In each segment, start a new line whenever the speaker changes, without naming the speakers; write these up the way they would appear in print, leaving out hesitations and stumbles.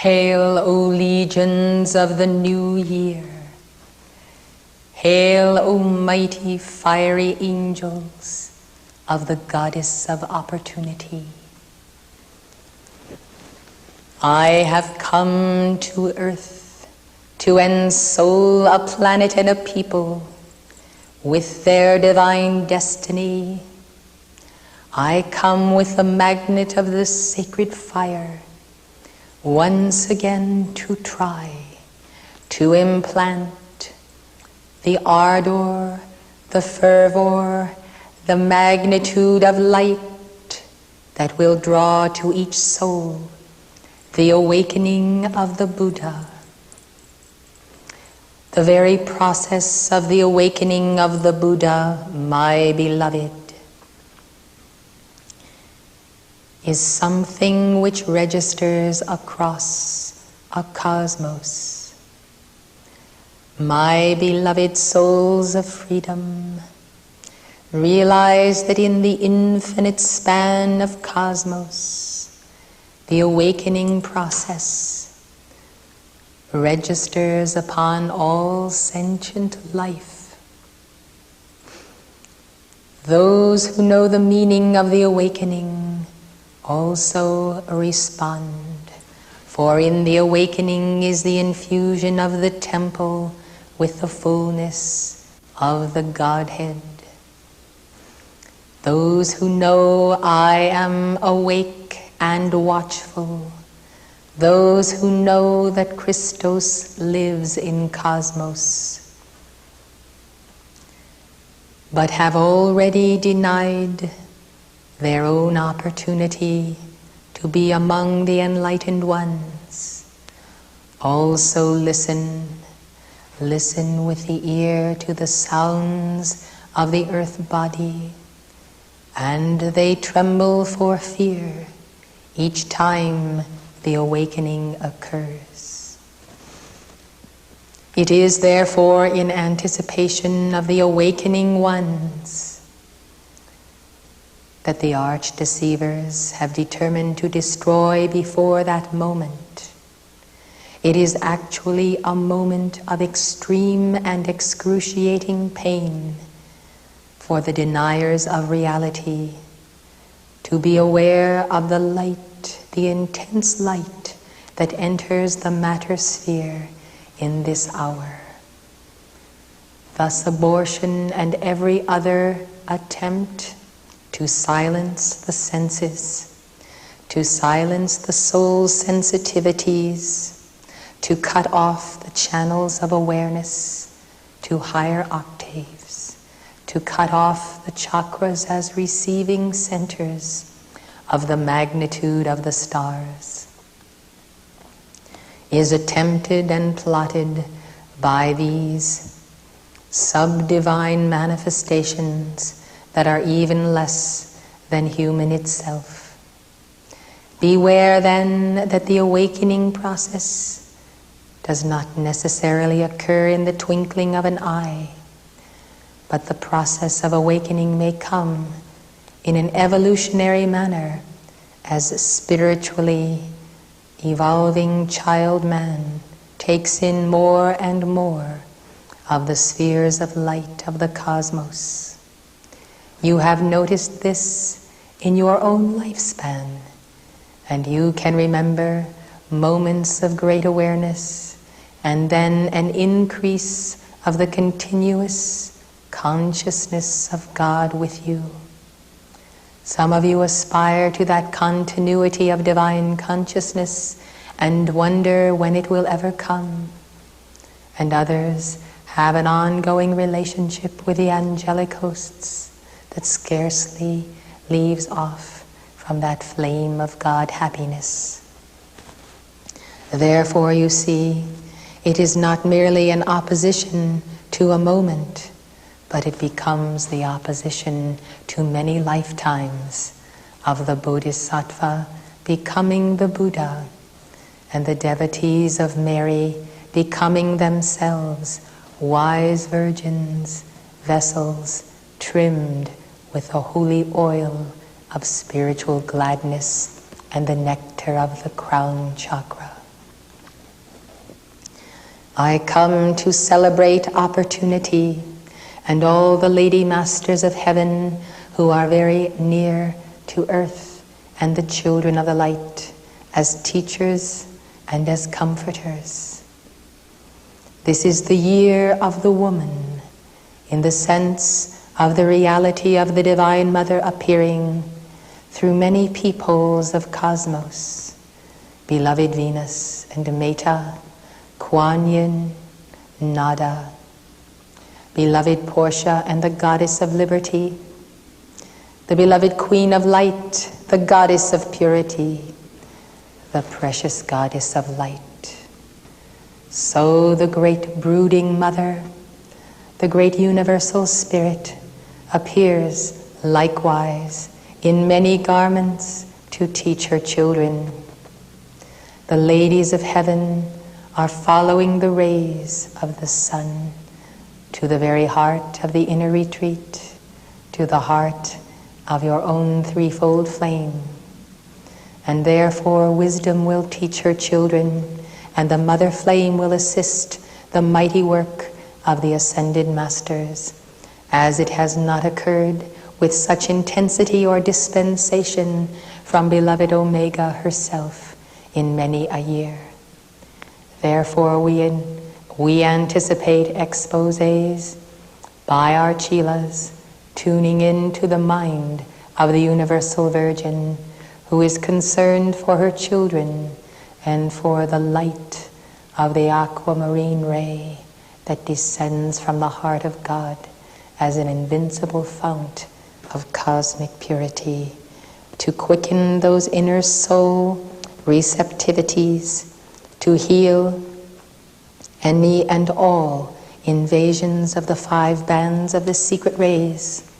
Hail, O legions of the new year. Hail, O mighty fiery angels of the goddess of opportunity. I have come to earth to ensoul a planet and a people with their divine destiny. I come with the magnet of the sacred fire, once again to try to implant the ardor, the fervor, the magnitude of light that will draw to each soul the awakening of the Buddha. The very process of the awakening of the Buddha, my beloved, is something which registers across a cosmos. My beloved souls of freedom, realize that in the infinite span of cosmos, the awakening process registers upon all sentient life. Those who know the meaning of the awakening also respond, for in the awakening is the infusion of the temple with the fullness of the Godhead. Those who know I am awake and watchful, those who know that Christos lives in cosmos, but have already denied their own opportunity to be among the enlightened ones, also listen with the ear to the sounds of the earth body, and they tremble for fear each time the awakening occurs. It is therefore in anticipation of the awakening ones that the arch deceivers have determined to destroy before that moment. It is actually a moment of extreme and excruciating pain for the deniers of reality to be aware of the light, the intense light that enters the matter sphere in this hour. Thus abortion and every other attempt to silence the senses, to silence the soul's sensitivities, to cut off the channels of awareness to higher octaves, to cut off the chakras as receiving centers of the magnitude of the stars, is attempted and plotted by these sub-divine manifestations that are even less than human itself. Beware then that the awakening process does not necessarily occur in the twinkling of an eye, but the process of awakening may come in an evolutionary manner as spiritually evolving child man takes in more and more of the spheres of light of the cosmos. You have noticed this in your own lifespan, and you can remember moments of great awareness and then an increase of the continuous consciousness of God with you. Some of you aspire to that continuity of divine consciousness and wonder when it will ever come. And others have an ongoing relationship with the angelic hosts that scarcely leaves off from that flame of God happiness. Therefore, you see, it is not merely an opposition to a moment, but it becomes the opposition to many lifetimes of the Bodhisattva becoming the Buddha, and the devotees of Mary becoming themselves wise virgins, vessels trimmed with the holy oil of spiritual gladness and the nectar of the crown chakra. I come to celebrate opportunity and all the Lady Masters of Heaven who are very near to earth and the children of the light as teachers and as comforters. This is the year of the woman, in the sense of the reality of the Divine Mother appearing through many peepholes of cosmos. Beloved Venus and Meta, Kuan Yin, Nada. Beloved Portia and the Goddess of Liberty, the beloved Queen of Light, the Goddess of Purity, the precious Goddess of Light. So the great brooding Mother, the great universal Spirit, appears likewise in many garments to teach her children. The ladies of heaven are following the rays of the sun to the very heart of the inner retreat, to the heart of your own threefold flame. And therefore wisdom will teach her children, and the mother flame will assist the mighty work of the ascended masters, as it has not occurred with such intensity or dispensation from beloved Omega herself in many a year. Therefore we anticipate exposés by our chelas, tuning into the mind of the Universal Virgin, who is concerned for her children and for the light of the aquamarine ray that descends from the heart of God as an invincible fount of cosmic purity, to quicken those inner soul receptivities, to heal any and all invasions of the 5 bands of the secret rays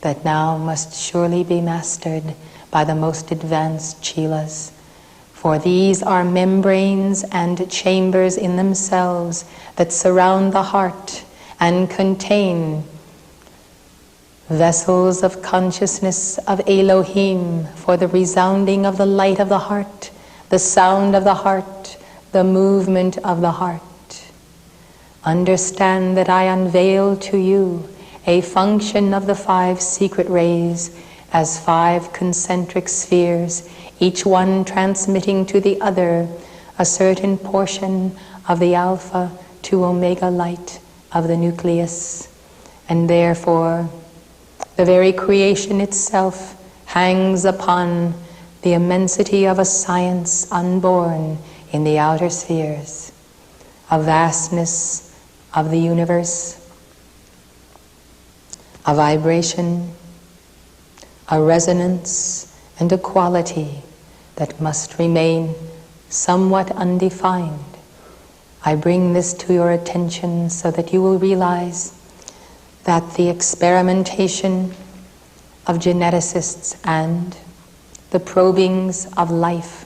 that now must surely be mastered by the most advanced chelas. For these are membranes and chambers in themselves that surround the heart and contain vessels of consciousness of Elohim for the resounding of the light of the heart, the sound of the heart, the movement of the heart. Understand that I unveil to you a function of the 5 secret rays as 5 concentric spheres, each one transmitting to the other a certain portion of the alpha to omega light of the nucleus. And therefore, the very creation itself hangs upon the immensity of a science unborn in the outer spheres, a vastness of the universe, a vibration, a resonance, and a quality that must remain somewhat undefined. I bring this to your attention so that you will realize that the experimentation of geneticists and the probings of life,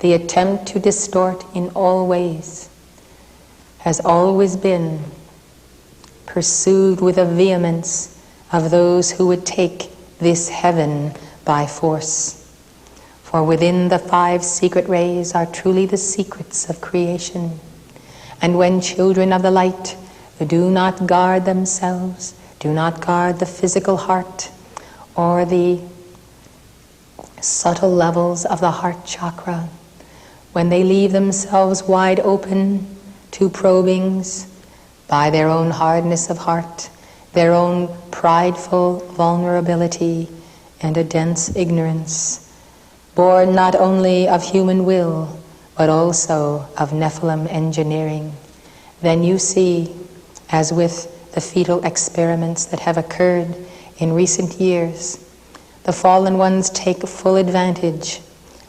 the attempt to distort in all ways, has always been pursued with a vehemence of those who would take this heaven by force. For within the 5 secret rays are truly the secrets of creation. And when children of the light do not guard themselves, do not guard the physical heart or the subtle levels of the heart chakra, when they leave themselves wide open to probings by their own hardness of heart, their own prideful vulnerability, and a dense ignorance, born not only of human will, but also of Nephilim engineering, then you see, as with the fetal experiments that have occurred in recent years, the fallen ones take full advantage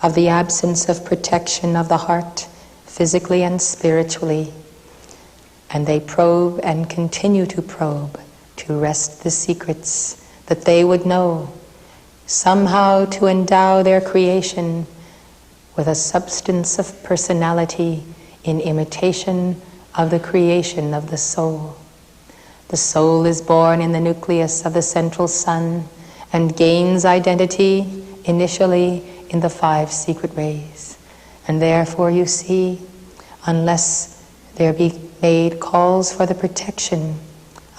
of the absence of protection of the heart, physically and spiritually, and they probe and continue to probe to wrest the secrets that they would know, somehow to endow their creation with a substance of personality in imitation of the creation of the soul. The soul is born in the nucleus of the central sun and gains identity initially in the 5 secret rays. And therefore you see, unless there be made calls for the protection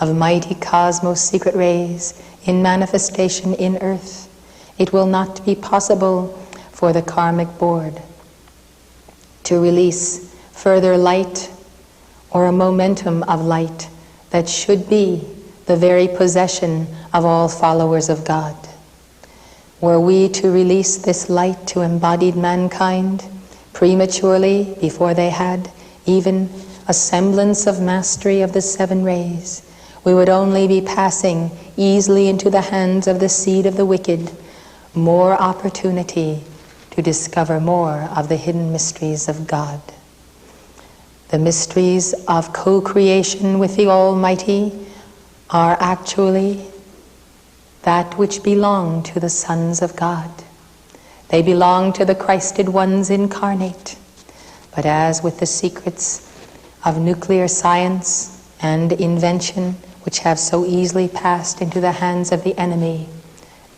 of mighty cosmos secret rays in manifestation in earth, it will not be possible for the karmic board to release further light or a momentum of light that should be the very possession of all followers of God. Were we to release this light to embodied mankind prematurely before they had even a semblance of mastery of the 7 rays, we would only be passing easily into the hands of the seed of the wicked more opportunity to discover more of the hidden mysteries of God. The mysteries of co-creation with the Almighty are actually that which belong to the sons of God. They belong to the Christed ones incarnate. But as with the secrets of nuclear science and invention, which have so easily passed into the hands of the enemy,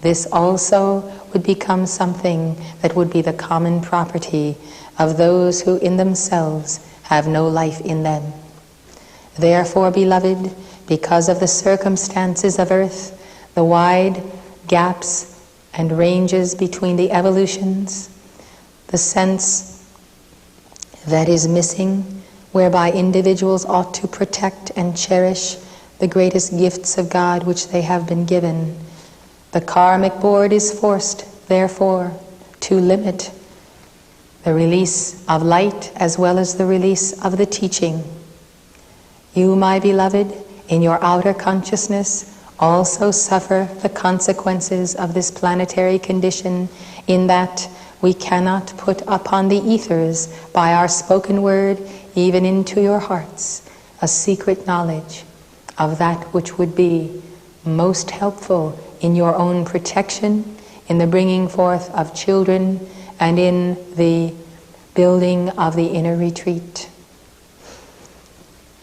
this also would become something that would be the common property of those who in themselves have no life in them. Therefore, beloved, because of the circumstances of earth, the wide gaps and ranges between the evolutions, the sense that is missing, whereby individuals ought to protect and cherish the greatest gifts of God which they have been given, the karmic board is forced, therefore, to limit the release of light as well as the release of the teaching. You, my beloved, in your outer consciousness, also suffer the consequences of this planetary condition, in that we cannot put upon the ethers by our spoken word, even into your hearts, a secret knowledge of that which would be most helpful in your own protection, in the bringing forth of children, and in the building of the inner retreat.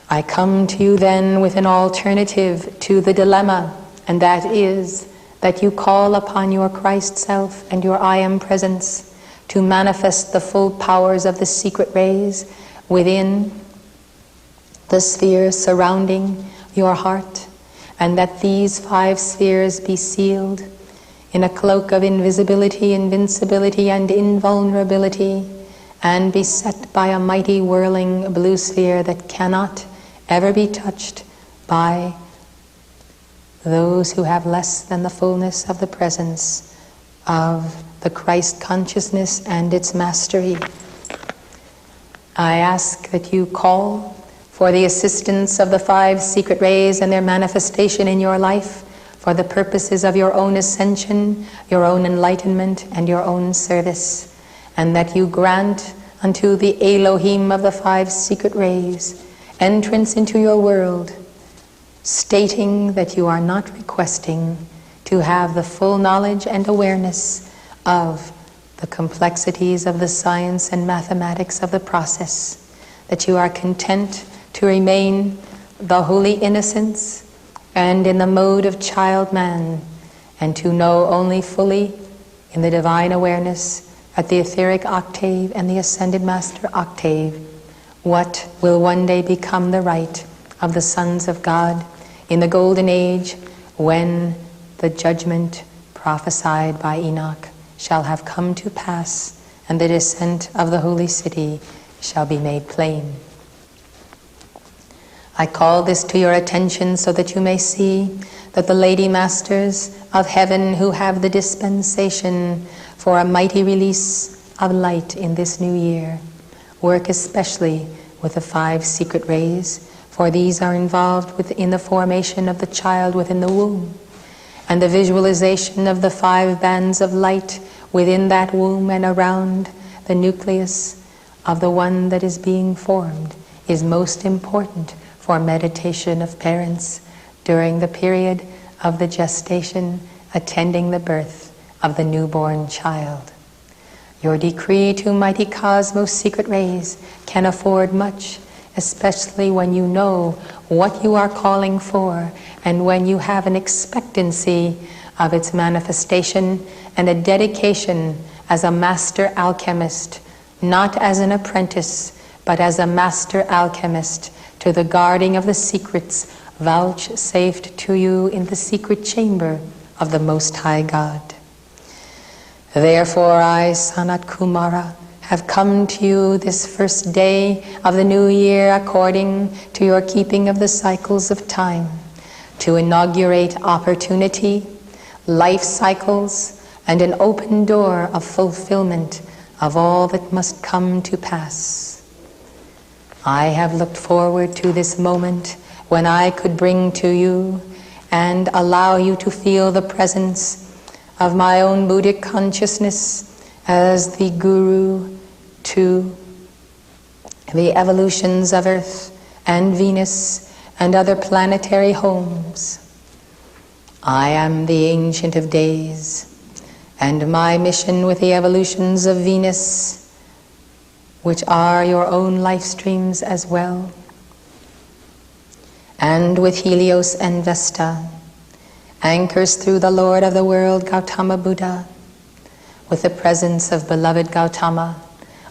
I come to you then with an alternative to the dilemma, and that is that you call upon your Christ self and your I am presence to manifest the full powers of the secret rays within the sphere surrounding your heart, and that these 5 spheres be sealed in a cloak of invisibility, invincibility, and invulnerability, and be set by a mighty whirling blue sphere that cannot ever be touched by those who have less than the fullness of the presence of the Christ consciousness and its mastery. I ask that you call for the assistance of the 5 secret rays and their manifestation in your life for the purposes of your own ascension, your own enlightenment, and your own service, and that you grant unto the Elohim of the 5 secret rays entrance into your world, stating that you are not requesting to have the full knowledge and awareness of the complexities of the science and mathematics of the process, that you are content to remain the holy innocence and in the mode of child man, and to know only fully in the divine awareness at the etheric octave and the ascended master octave what will one day become the right of the sons of God in the golden age, when the judgment prophesied by Enoch shall have come to pass, and the descent of the holy city shall be made plain. I call this to your attention so that you may see that the Lady Masters of heaven, who have the dispensation for a mighty release of light in this new year, work especially with the 5 secret rays, for these are involved within the formation of the child within the womb, and the visualization of the 5 bands of light within that womb and around the nucleus of the one that is being formed is most important for meditation of parents during the period of the gestation attending the birth of the newborn child. Your decree to mighty cosmos secret rays can afford much, especially when you know what you are calling for and when you have an expectancy of its manifestation and a dedication as a master alchemist, not as an apprentice, but as a master alchemist to the guarding of the secrets vouchsafed to you in the secret chamber of the Most High God. Therefore I, SANAT KUMARA, have come to you this first day of the new year according to your keeping of the cycles of time, to inaugurate opportunity, life cycles, and an open door of fulfillment of all that must come to pass. I have looked forward to this moment when I could bring to you and allow you to feel the presence of my own Buddhic consciousness as the Guru to the evolutions of Earth and Venus and other planetary homes. I am the Ancient of Days, and my mission with the evolutions of Venus, which are your own life streams as well, and with Helios and Vesta, anchors through the Lord of the world, Gautama Buddha. With the presence of beloved Gautama,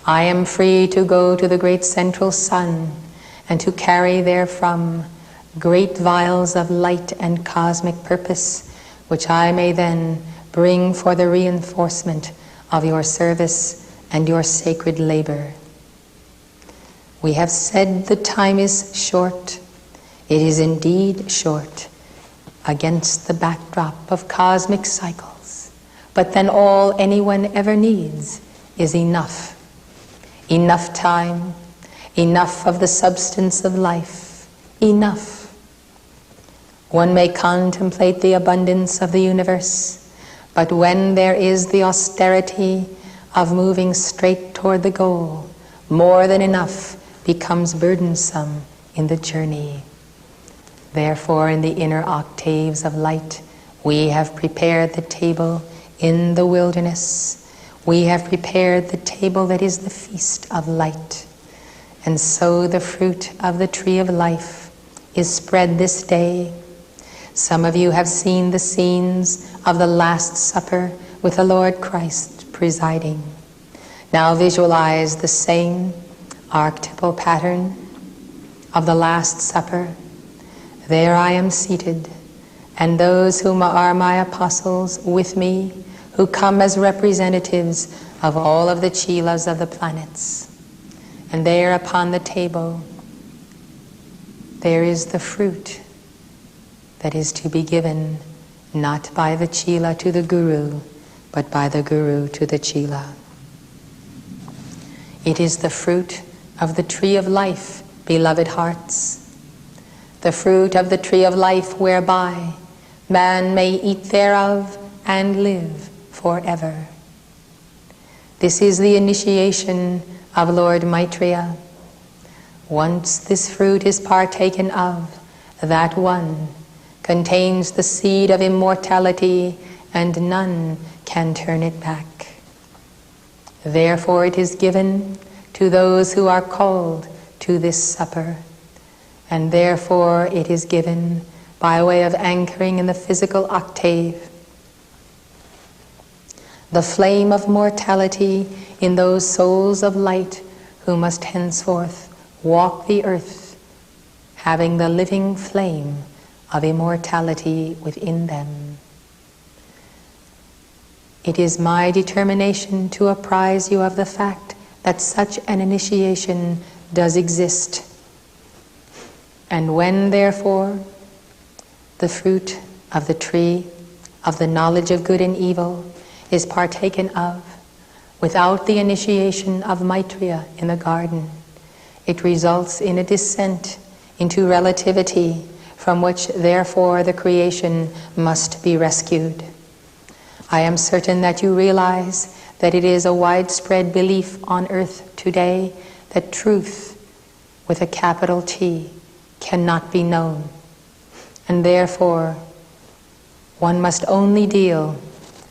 I am free to go to the great central sun and to carry therefrom great vials of light and cosmic purpose, which I may then bring for the reinforcement of your service and your sacred labor. We have said the time is short. It is indeed short against the backdrop of cosmic cycles. But then all anyone ever needs is enough. Enough time, enough of the substance of life, enough. One may contemplate the abundance of the universe, but when there is the austerity of moving straight toward the goal, more than enough becomes burdensome in the journey. Therefore, in the inner octaves of light, we have prepared the table in the wilderness. We have prepared the table that is the feast of light. And so the fruit of the tree of life is spread this day. Some of you have seen the scenes of the Last Supper with the Lord Christ presiding. Now visualize the same archetypal pattern of the Last Supper. There I am seated, and those whom are my apostles with me, who come as representatives of all of the chelas of the planets. And there upon the table, there is the fruit that is to be given not by the chela to the Guru, but by the Guru to the chela. It is the fruit of the tree of life, beloved hearts. The fruit of the tree of life whereby man may eat thereof and live forever. This is the initiation of Lord Maitreya. Once this fruit is partaken of, that one contains the seed of immortality, and none can turn it back. Therefore it is given to those who are called to this supper, and therefore it is given by way of anchoring in the physical octave, the flame of mortality in those souls of light who must henceforth walk the earth, having the living flame of immortality within them. It is my determination to apprise you of the fact that such an initiation does exist. And when, therefore, the fruit of the tree of the knowledge of good and evil is partaken of without the initiation of Maitreya in the garden, it results in a descent into relativity from which, therefore, the creation must be rescued. I am certain that you realize that it is a widespread belief on earth today that truth, with a capital T, cannot be known. And therefore, one must only deal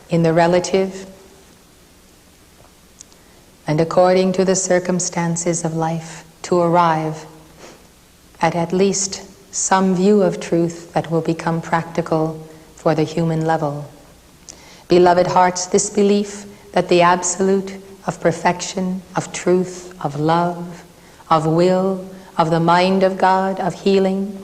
in the relative and according to the circumstances of life to arrive at least some view of truth that will become practical for the human level. Beloved hearts, this belief that the absolute of perfection, of truth, of love, of will, of the mind of God, of healing,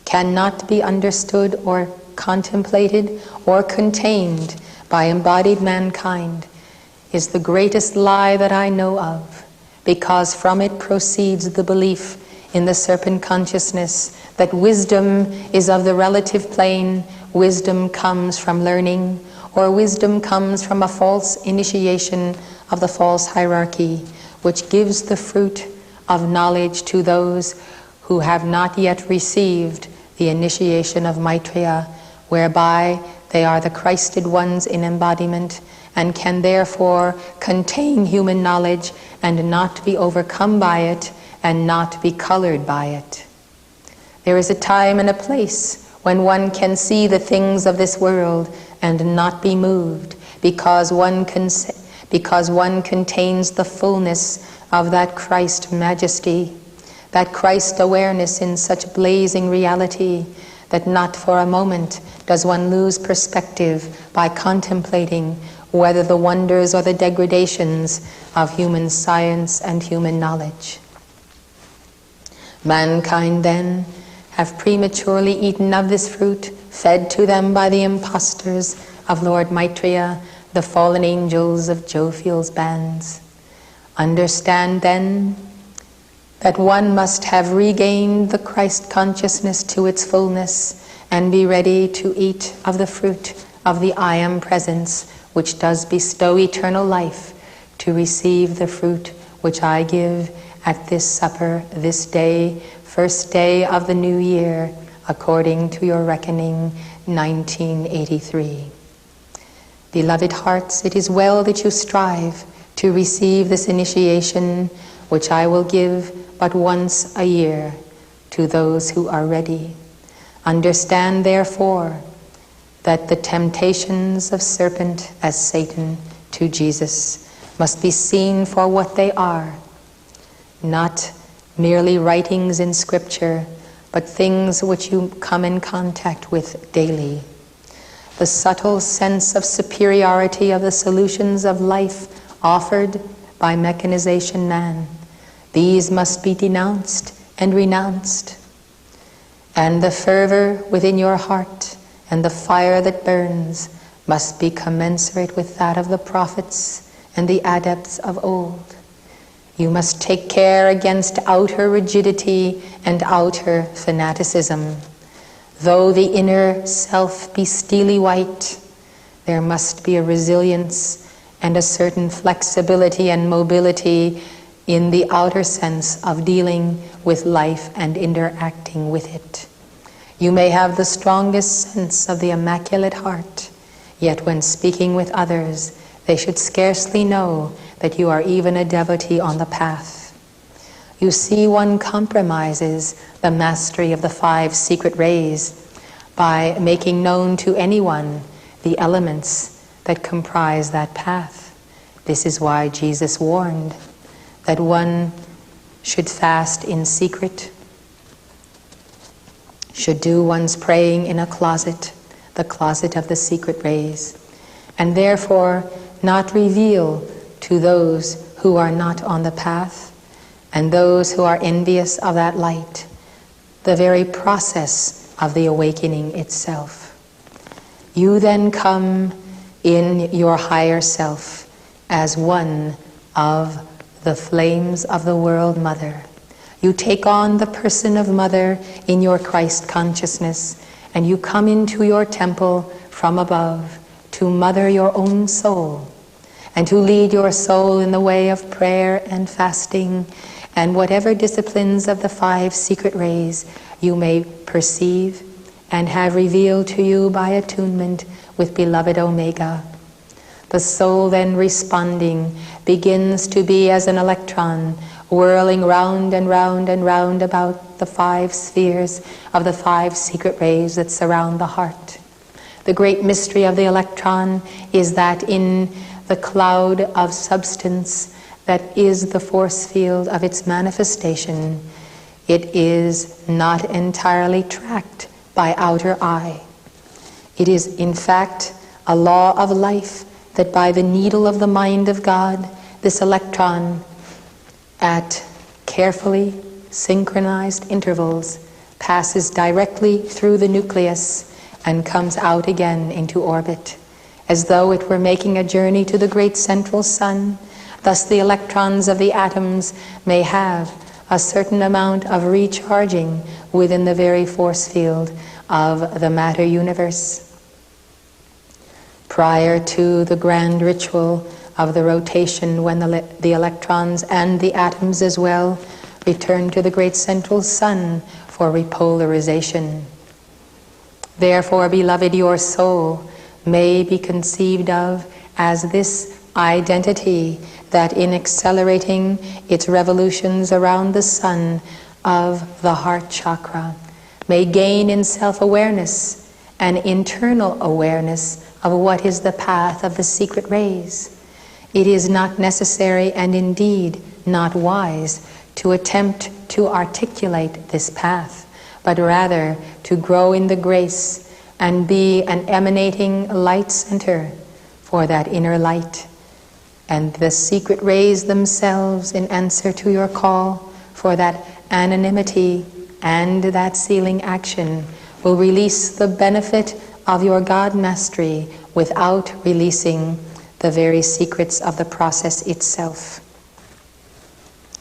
cannot be understood or contemplated or contained by embodied mankind, is the greatest lie that I know of, because from it proceeds the belief in the serpent consciousness that wisdom is of the relative plane, wisdom comes from learning, or wisdom comes from a false initiation of the false hierarchy, which gives the fruit of knowledge to those who have not yet received the initiation of Maitreya, whereby they are the Christed ones in embodiment and can therefore contain human knowledge and not be overcome by it and not be colored by it. There is a time and a place when one can see the things of this world and not be moved, because one contains the fullness of that Christ majesty, that Christ awareness in such blazing reality that not for a moment does one lose perspective by contemplating whether the wonders or the degradations of human science and human knowledge. Mankind then have prematurely eaten of this fruit, fed to them by the impostors of Lord Maitreya, the fallen angels of Jophiel's bands. Understand then that one must have regained the Christ consciousness to its fullness and be ready to eat of the fruit of the I Am presence, which does bestow eternal life, to receive the fruit which I give at this supper, this day, first day of the new year, according to your reckoning, 1983. Beloved hearts, it is well that you strive to receive this initiation, which I will give but once a year to those who are ready. Understand, therefore, that the temptations of serpent as Satan to Jesus must be seen for what they are, not merely writings in Scripture, but things which you come in contact with daily. The subtle sense of superiority of the solutions of life offered by mechanization man, these must be denounced and renounced. And the fervor within your heart and the fire that burns must be commensurate with that of the prophets and the adepts of old. You must take care against outer rigidity and outer fanaticism. Though the inner self be steely white, there must be a resilience and a certain flexibility and mobility in the outer sense of dealing with life and interacting with it. You may have the strongest sense of the Immaculate Heart, yet when speaking with others, they should scarcely know that you are even a devotee on the path. You see, one compromises the mastery of the 5 secret rays by making known to anyone the elements that comprise that path. This is why Jesus warned that one should fast in secret, should do one's praying in a closet, the closet of the secret rays, and therefore not reveal to those who are not on the path and those who are envious of that light the very process of the awakening itself. You then come in your higher self as one of the flames of the world mother. You take on the person of mother in your Christ consciousness, and you come into your temple from above to mother your own soul and to lead your soul in the way of prayer and fasting and whatever disciplines of the 5 secret rays you may perceive and have revealed to you by attunement with beloved Omega. The soul then responding begins to be as an electron whirling round and round and round about the 5 spheres of the 5 secret rays that surround the heart. The great mystery of the electron is that in the cloud of substance that is the force field of its manifestation, it is not entirely tracked by outer eye. It is in fact a law of life that by the needle of the mind of God, this electron at carefully synchronized intervals, passes directly through the nucleus and comes out again into orbit, as though it were making a journey to the great central sun. Thus the electrons of the atoms may have a certain amount of recharging within the very force field of the matter universe. Prior to the grand ritual of the rotation, when the electrons and the atoms as well return to the great central sun for repolarization. Therefore, beloved, your soul may be conceived of as this identity that in accelerating its revolutions around the sun of the heart chakra may gain in self-awareness an internal awareness of what is the path of the secret rays. It is not necessary and indeed not wise to attempt to articulate this path, but rather to grow in the grace and be an emanating light center for that inner light. And the secret rays themselves, in answer to your call for that anonymity and that sealing action, will release the benefit of your God mastery without releasing the very secrets of the process itself.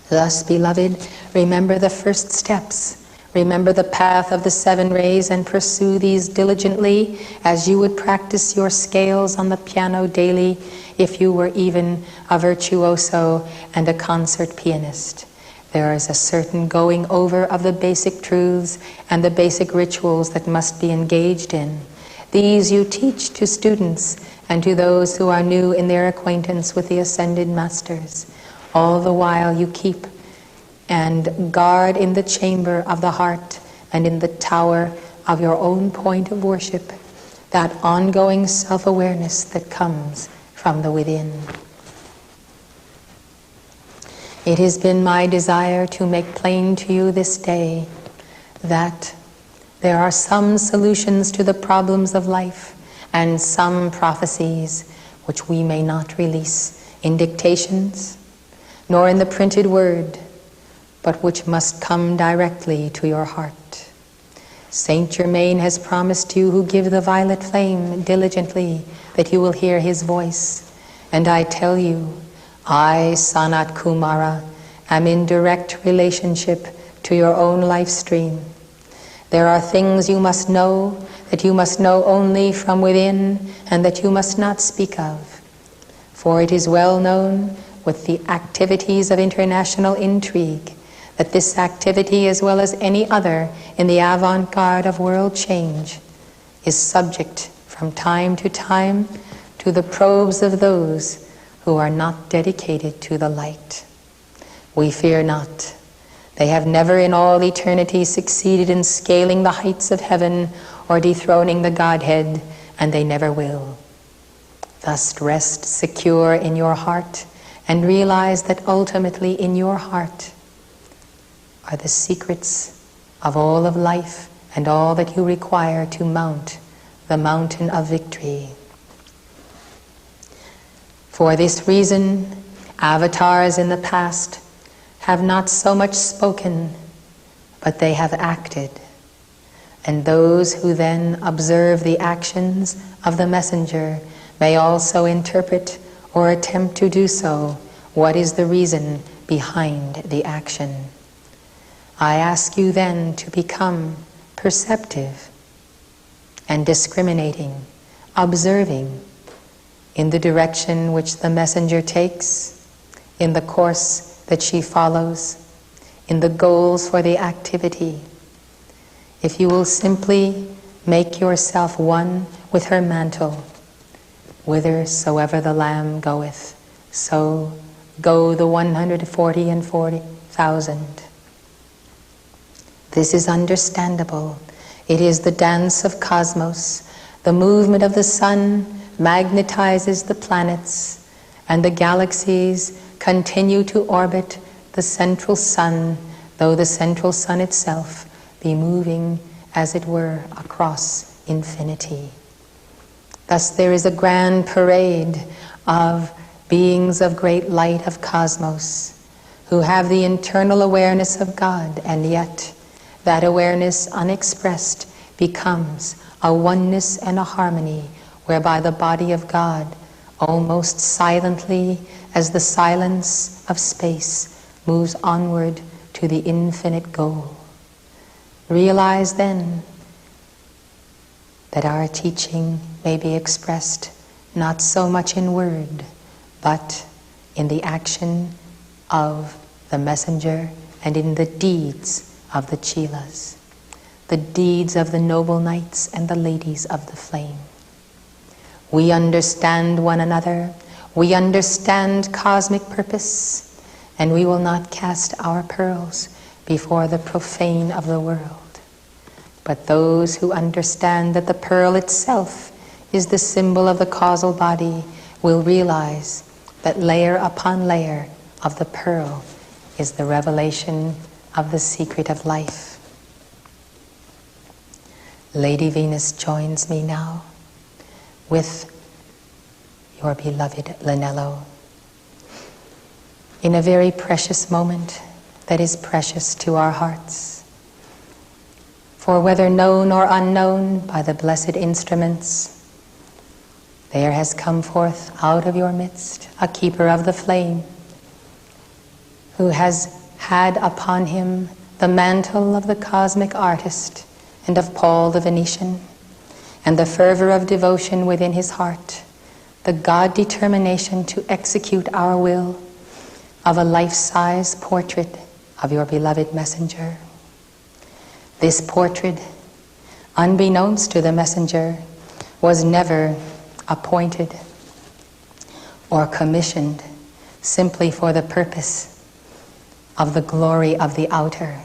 Thus, beloved, remember the first steps. Remember the path of the 7 rays and pursue these diligently as you would practice your scales on the piano daily if you were even a virtuoso and a concert pianist. There is a certain going over of the basic truths and the basic rituals that must be engaged in. These you teach to students and to those who are new in their acquaintance with the ascended masters. All the while you keep and guard in the chamber of the heart and in the tower of your own point of worship that ongoing self-awareness that comes from the within. It has been my desire to make plain to you this day that there are some solutions to the problems of life and some prophecies which we may not release in dictations nor in the printed word, but which must come directly to your heart. Saint Germain has promised you who give the violet flame diligently that you will hear his voice. And I tell you, I, SANAT KUMARA, am in direct relationship to your own life stream. There are things you must know that you must know only from within and that you must not speak of. For it is well known with the activities of international intrigue that this activity, as well as any other in the avant-garde of world change, is subject from time to the probes of those who are not dedicated to the light. We fear not. They have never in all eternity succeeded in scaling the heights of heaven or dethroning the Godhead, and they never will. Thus rest secure in your heart and realize that ultimately in your heart are the secrets of all of life and all that you require to mount the mountain of victory. For this reason, avatars in the past have not so much spoken, but they have acted. And those who then observe the actions of the messenger may also interpret or attempt to do so what is the reason behind the action. I ask you then to become perceptive and discriminating, observing in the direction which the messenger takes, in the course that she follows, in the goals for the activity. If you will simply make yourself one with her mantle, whithersoever the Lamb goeth, so go the 140,000. This is understandable. It is the dance of cosmos. The movement of the sun magnetizes the planets, and the galaxies continue to orbit the central sun, though the central sun itself be moving, as it were, across infinity. Thus there is a grand parade of beings of great light of cosmos, who have the internal awareness of God, and yet that awareness unexpressed becomes a oneness and a harmony whereby the body of God, almost silently as the silence of space, moves onward to the infinite goal. Realize then that our teaching may be expressed not so much in word, but in the action of the messenger and in the deeds of the chelas, the deeds of the noble knights and the ladies of the flame. We understand one another, we understand cosmic purpose, and we will not cast our pearls before the profane of the world. But those who understand that the pearl itself is the symbol of the causal body will realize that layer upon layer of the pearl is the revelation of the secret of life. Lady Venus joins me now with your beloved Linello in a very precious moment that is precious to our hearts. For whether known or unknown by the blessed instruments, there has come forth out of your midst a keeper of the flame who has had upon him the mantle of the cosmic artist and of Paul the Venetian, and the fervor of devotion within his heart, the God determination to execute our will of a life-size portrait of your beloved messenger. This portrait, unbeknownst to the messenger, was never appointed or commissioned simply for the purpose of the glory of the outer,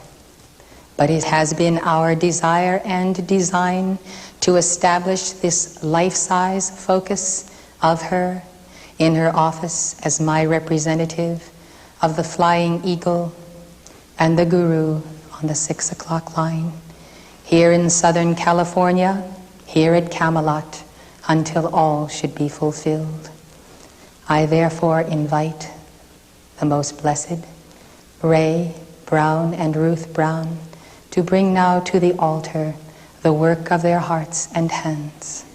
but it has been our desire and design to establish this life-size focus of her in her office as my representative of the flying eagle and the guru on the 6 o'clock line, here in Southern California, here at Camelot, until all should be fulfilled. I therefore invite the most blessed Ray Brown and Ruth Brown to bring now to the altar the work of their hearts and hands.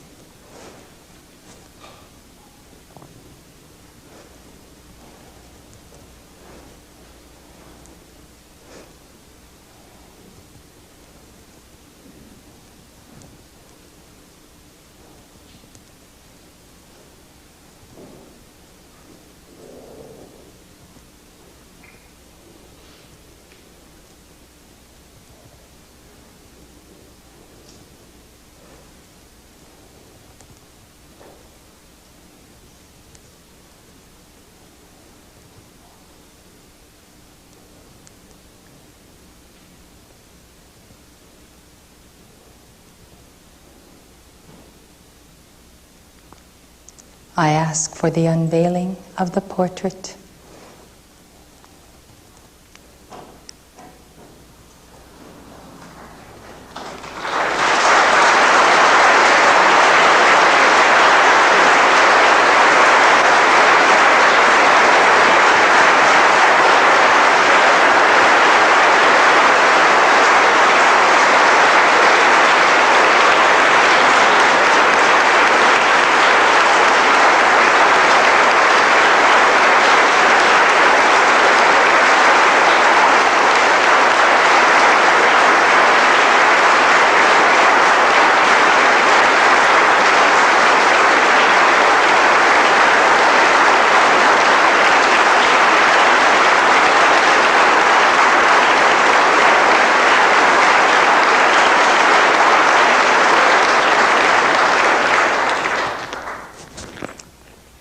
I ask for the unveiling of the portrait.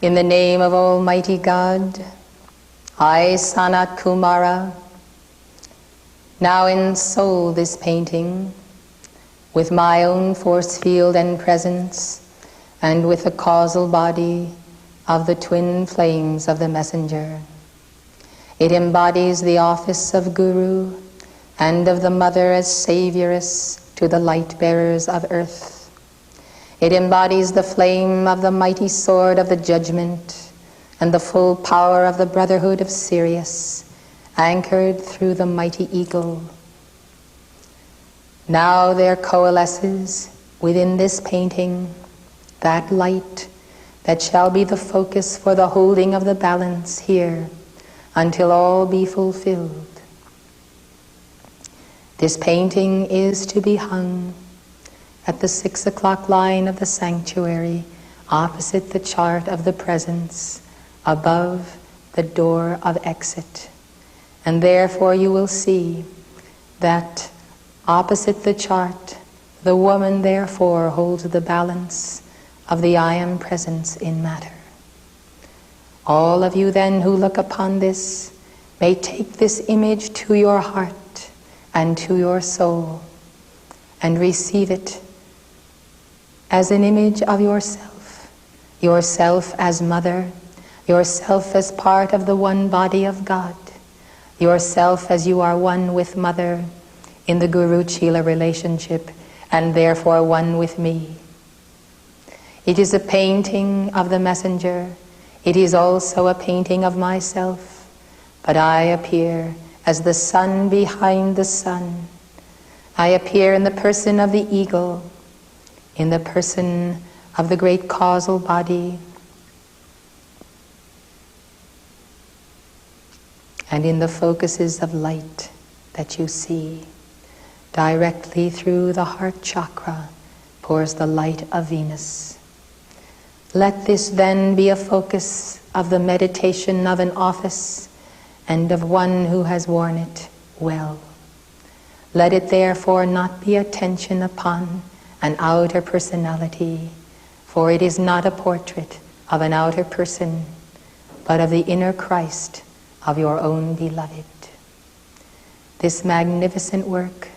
In the name of Almighty God, I, SANAT KUMARA, now ensoul this painting with my own force field and presence, and with the causal body of the twin flames of the messenger. It embodies the office of Guru and of the Mother as Savioress to the light bearers of earth. It embodies the flame of the mighty sword of the judgment and the full power of the brotherhood of Sirius, anchored through the mighty eagle. Now there coalesces within this painting that light that shall be the focus for the holding of the balance here until all be fulfilled. This painting is to be hung at the 6 o'clock line of the sanctuary, opposite the chart of the presence, above the door of exit. And therefore you will see that opposite the chart, the woman therefore holds the balance of the I am presence in matter. All of you then who look upon this may take this image to your heart and to your soul and receive it as an image of yourself, yourself as mother, yourself as part of the one body of God, yourself as you are one with mother in the Guru-Chela relationship and therefore one with me. It is a painting of the messenger. It is also a painting of myself, but I appear as the sun behind the sun. I appear in the person of the eagle, in the person of the great causal body, and in the focuses of light that you see. Directly through the heart chakra pours the light of Venus. Let this then be a focus of the meditation of an office and of one who has worn it well. Let it therefore not be attention upon an outer personality, for it is not a portrait of an outer person, but of the inner Christ of your own beloved. This magnificent work,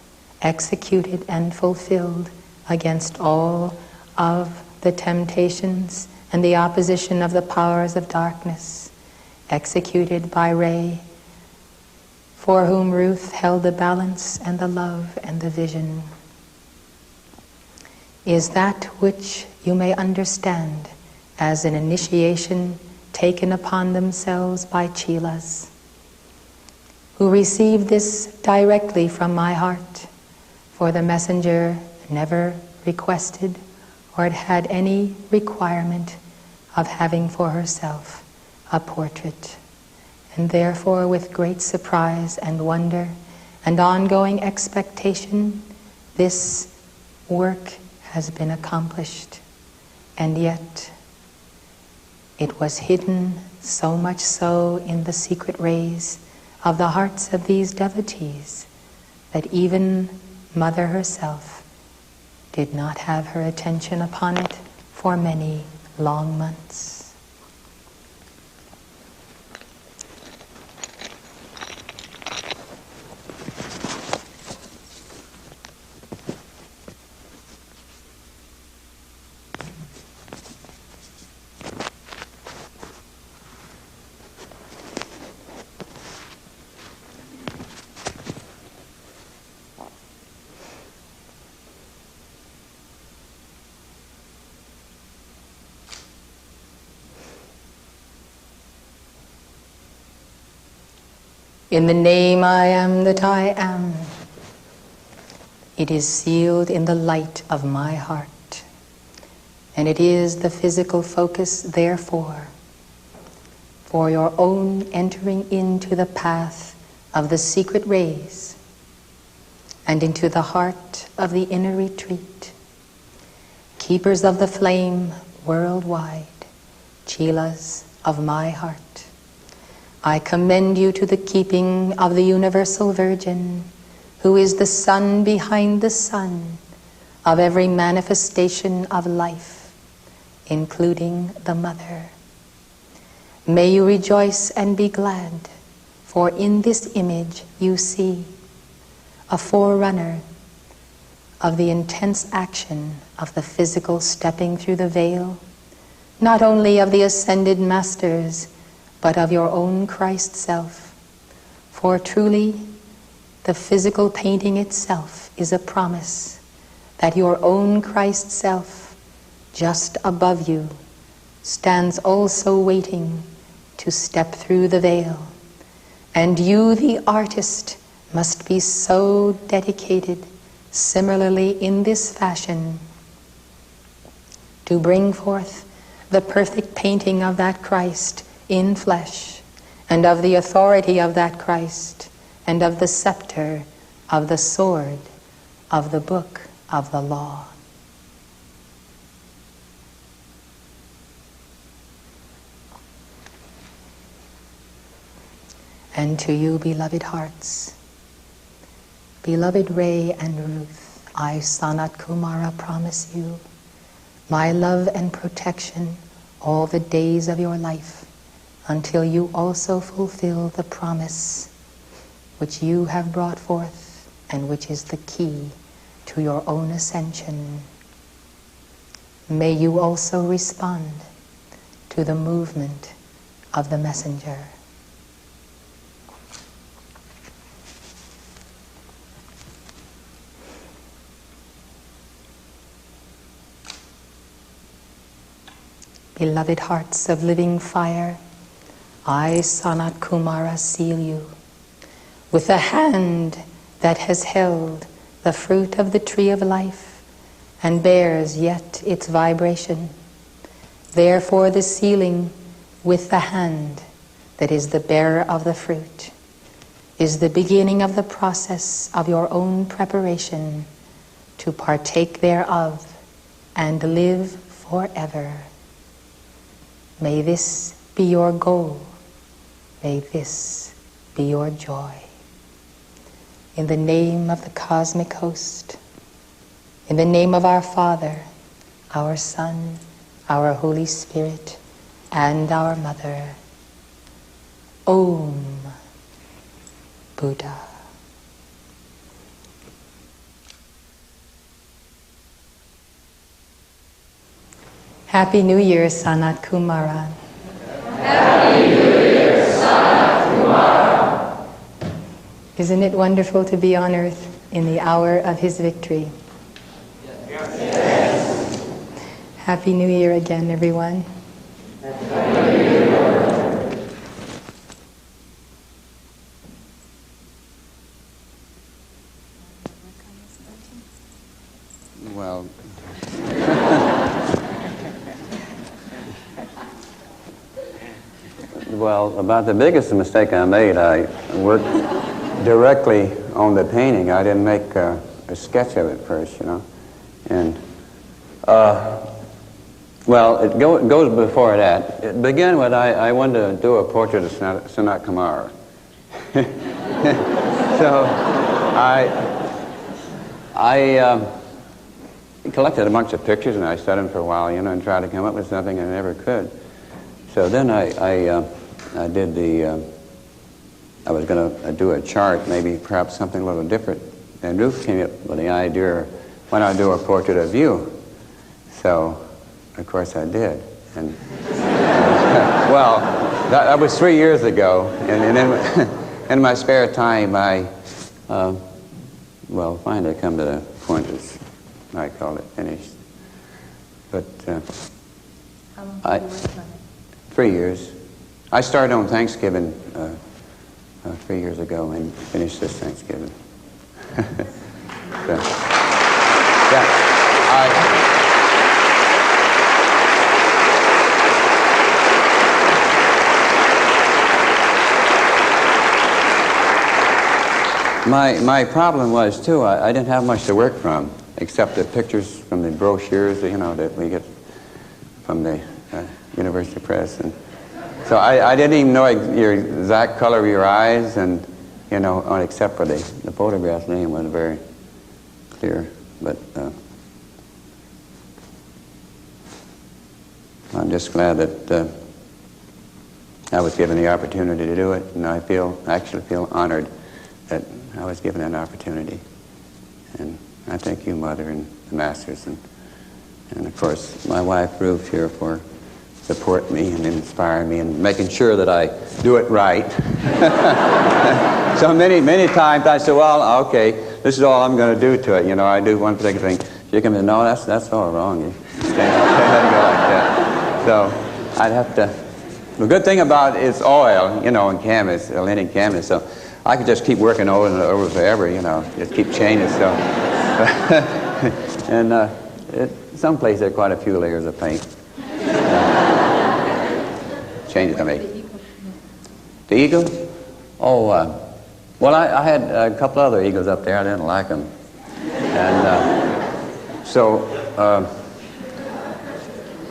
executed and fulfilled against all of the temptations and the opposition of the powers of darkness, executed by Ray, for whom Ruth held the balance and the love and the vision, is that which you may understand as an initiation taken upon themselves by Chelas, who received this directly from my heart, for the messenger never requested or had any requirement of having for herself a portrait. And therefore, with great surprise and wonder and ongoing expectation, this work has been accomplished. And yet, it was hidden so much so in the secret rays of the hearts of these devotees that even Mother herself did not have her attention upon it for many long months. In the name I am that I am, it is sealed in the light of my heart, and it is the physical focus, therefore, for your own entering into the path of the secret rays and into the heart of the inner retreat. Keepers of the flame worldwide, Chelas of my heart, I commend you to the keeping of the Universal Virgin, who is the sun behind the sun of every manifestation of life, including the Mother. May you rejoice and be glad, for in this image you see a forerunner of the intense action of the physical stepping through the veil, not only of the ascended masters, but of your own Christ self. For truly, the physical painting itself is a promise that your own Christ self, just above you, stands also waiting to step through the veil, And you, the artist, must be so dedicated, similarly in this fashion, to bring forth the perfect painting of that Christ in flesh, and of the authority of that Christ, and of the scepter, of the sword, of the book of the law. And to you, beloved hearts, beloved Ray and Ruth, I, Sanat Kumara, promise you my love and protection all the days of your life, until you also fulfill the promise which you have brought forth and which is the key to your own ascension. May you also respond to the movement of the messenger. Beloved hearts of living fire, I, Sanat Kumara, seal you with a hand that has held the fruit of the tree of life and bears yet its vibration. Therefore the sealing with the hand that is the bearer of the fruit is the beginning of the process of your own preparation to partake thereof and live forever. May this be your goal. May this be your joy. In the name of the cosmic host, in the name of our Father, our Son, our Holy Spirit, and our Mother, Om Buddha. Happy New Year, Sanat Kumara.
Happy New Year, Sanat Kumara.
Isn't it wonderful to be on earth in the hour of his victory?
Yes.
Happy New Year again, everyone.
Happy New Year.
Well, about the biggest mistake I made, I worked directly on the painting. I didn't make a sketch of it first, you know. And, well, it goes before that. It began with I wanted to do a portrait of Sanat Kumara. So I collected a bunch of pictures and I studied them for a while, you know, and tried to come up with something, and I never could. So then I did I was going to do a chart, maybe perhaps something a little different. And Ruth came up with the idea, why not do a portrait of you? So, of course, I did. And well, that was 3 years ago. And then in my spare time, I, well, finally come to the point, as I call it, finished. But
How long did you work on it?
3 years. I started on Thanksgiving 3 years ago and finished this Thanksgiving. So, yeah, my problem was, too, I didn't have much to work from, except the pictures from the brochures, you know, that we get from the University Press. And so I didn't even know your exact color of your eyes, and, you know, except for the photograph name wasn't very clear. But I'm just glad that I was given the opportunity to do it, and I actually feel honored that I was given an opportunity. And I thank you, Mother, and the Masters, and of course my wife Ruth here for supporting me and inspiring me and making sure that I do it right. So many times I said, well, okay, this is all I'm going to do to it. You know, I do one particular thing. She comes in, no, that's all wrong. You can't go like that. So I'd have to The good thing about it's oil, you know, and canvas, linen canvas, so I could just keep working over and over forever, you know, just keep changing stuff. And some places there are quite a few layers of paint. Change it to me. The eagle? Oh, well, I had a couple other eagles up there. I didn't like them. And so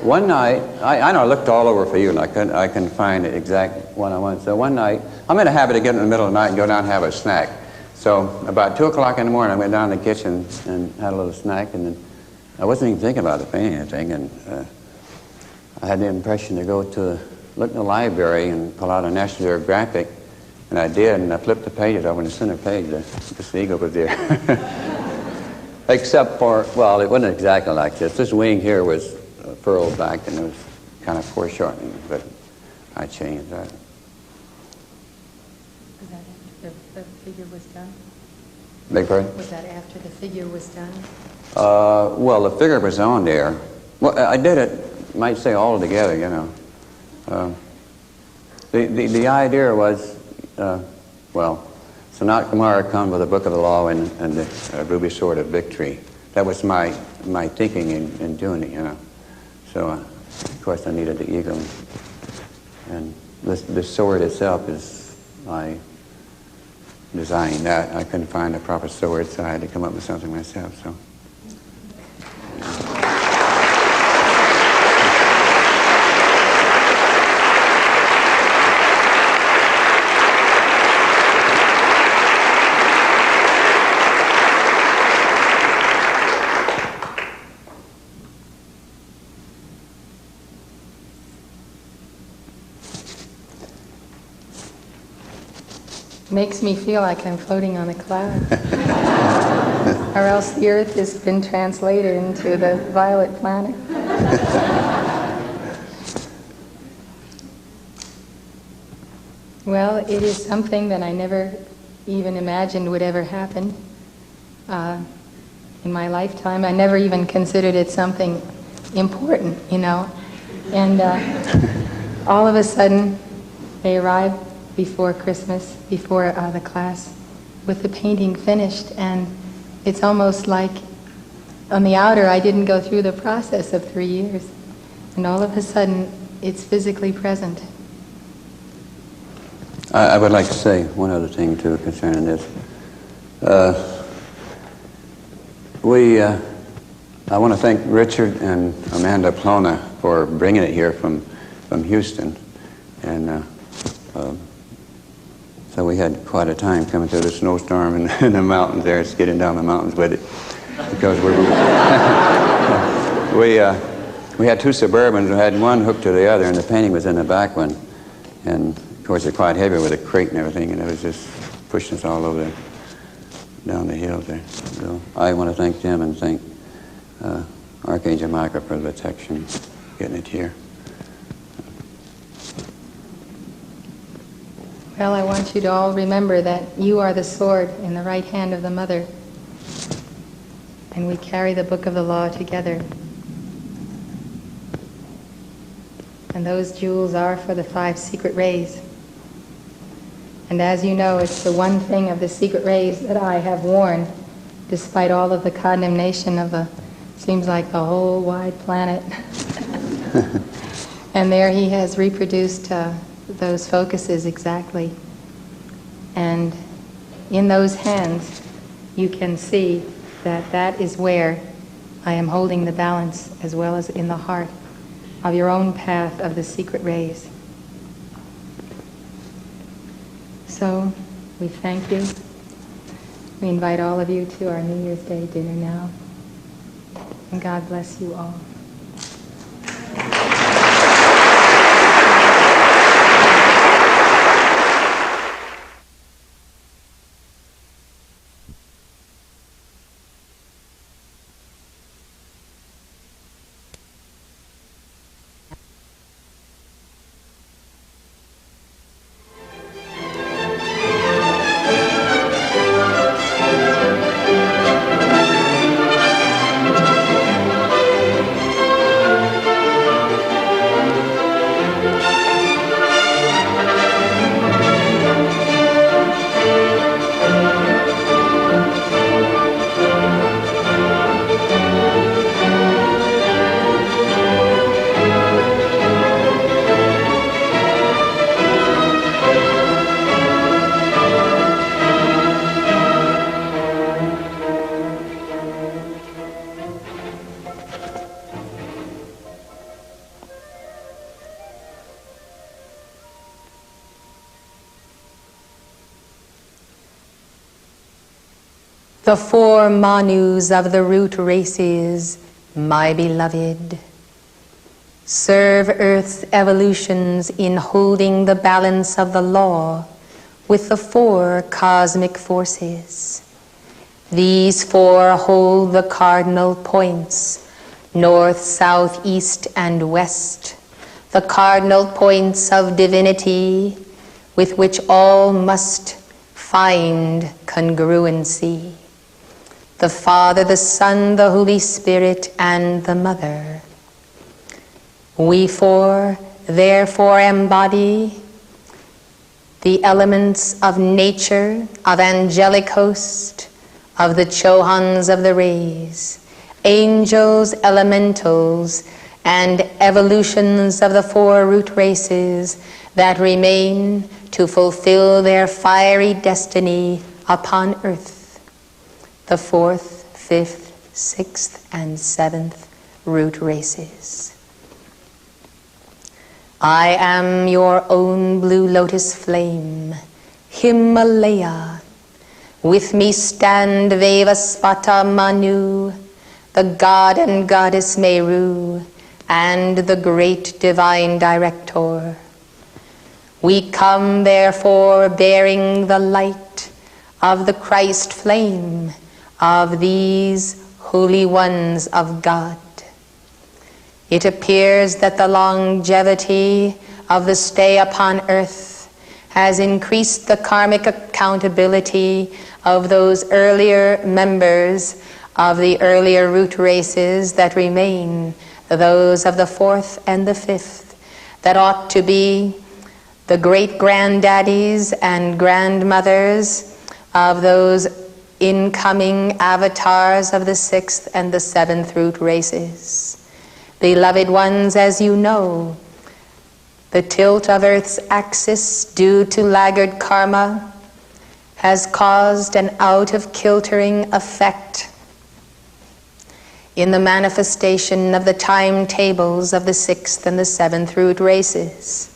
one night, I know I looked all over for you, and I couldn't find the exact one I wanted. So one night, I'm in a habit of getting in the middle of the night and go down and have a snack. So about 2 o'clock in the morning, I went down to the kitchen and had a little snack, and then I wasn't even thinking about the painting anything, and I had the impression to go to look in the library and pull out a National Geographic, and I did, and I flipped the pages over, and the center page, this eagle was there. Except for, well, it wasn't exactly like this. This wing here was furrowed back, and it was kind of foreshortening, but I changed that.
Was that after the figure was done?
Beg pardon?
Was that after the figure was done?
Well, the figure was on there. Well, I did it, you might say, all together, you know. The idea was, well, SANAT KUMARA come with the Book of the Law and the Ruby Sword of Victory. That was my thinking in doing it, you know. So, of course, I needed the eagle. And the sword itself is, I designed that. I couldn't find a proper sword, so I had to come up with something myself, so.
Makes me feel like I'm floating on a cloud. Or else the Earth has been translated into the violet planet. Well, it is something that I never even imagined would ever happen in my lifetime. I never even considered it something important, you know. And all of a sudden, they arrived before Christmas, before the class, with the painting finished, and it's almost like on the outer I didn't go through the process of 3 years, and all of a sudden it's physically present.
I would like to say one other thing too concerning this. I want to thank Richard and Amanda Plona for bringing it here from Houston, and so we had quite a time coming through the snowstorm in the mountains there, skidding down the mountains with it, because we had two Suburbans. We had one hooked to the other, and the painting was in the back one. And of course, they're quite heavy with a crate and everything, and it was just pushing us all over down the hill there. So I want to thank Jim and thank Archangel Michael for the protection, getting it here.
Well, I want you to all remember that you are the sword in the right hand of the Mother, and we carry the Book of the Law together. And those jewels are for the 5 secret rays. And as you know, it's the one thing of the secret rays that I have worn, despite all of the condemnation of seems like the whole wide planet. And there he has reproduced those focuses exactly. And in those hands, you can see that that is where I am holding the balance, as well as in the heart of your own path of the secret rays. So, we thank you. We invite all of you to our New Year's Day dinner now. And God bless you all. the four manus of the root races, my beloved, serve Earth's evolutions in holding the balance of the law with the four cosmic forces. These four hold the cardinal points, north, south, east, and west, the cardinal points of divinity with which all must find congruency. The Father, the Son, the Holy Spirit, and the Mother. We four, therefore, embody the elements of nature, of angelic host, of the Chohans of the rays, angels, elementals, and evolutions of the four root races that remain to fulfill their fiery destiny upon earth. The fourth, fifth, sixth, and seventh root races. I am your own blue lotus flame, Himalaya. With me stand Vevasvata Manu, the god and goddess Meru, and the great divine director. We come, therefore, bearing the light of the Christ flame of these holy ones of God. It appears that the longevity of the stay upon earth has increased the karmic accountability of those earlier members of the earlier root races that remain, those of the fourth and the fifth, that ought to be the great-granddaddies and grandmothers of those incoming avatars of the sixth and the seventh root races. Beloved ones, as you know, the tilt of Earth's axis due to laggard karma has caused an out-of-kiltering effect in the manifestation of the timetables of the sixth and the seventh root races.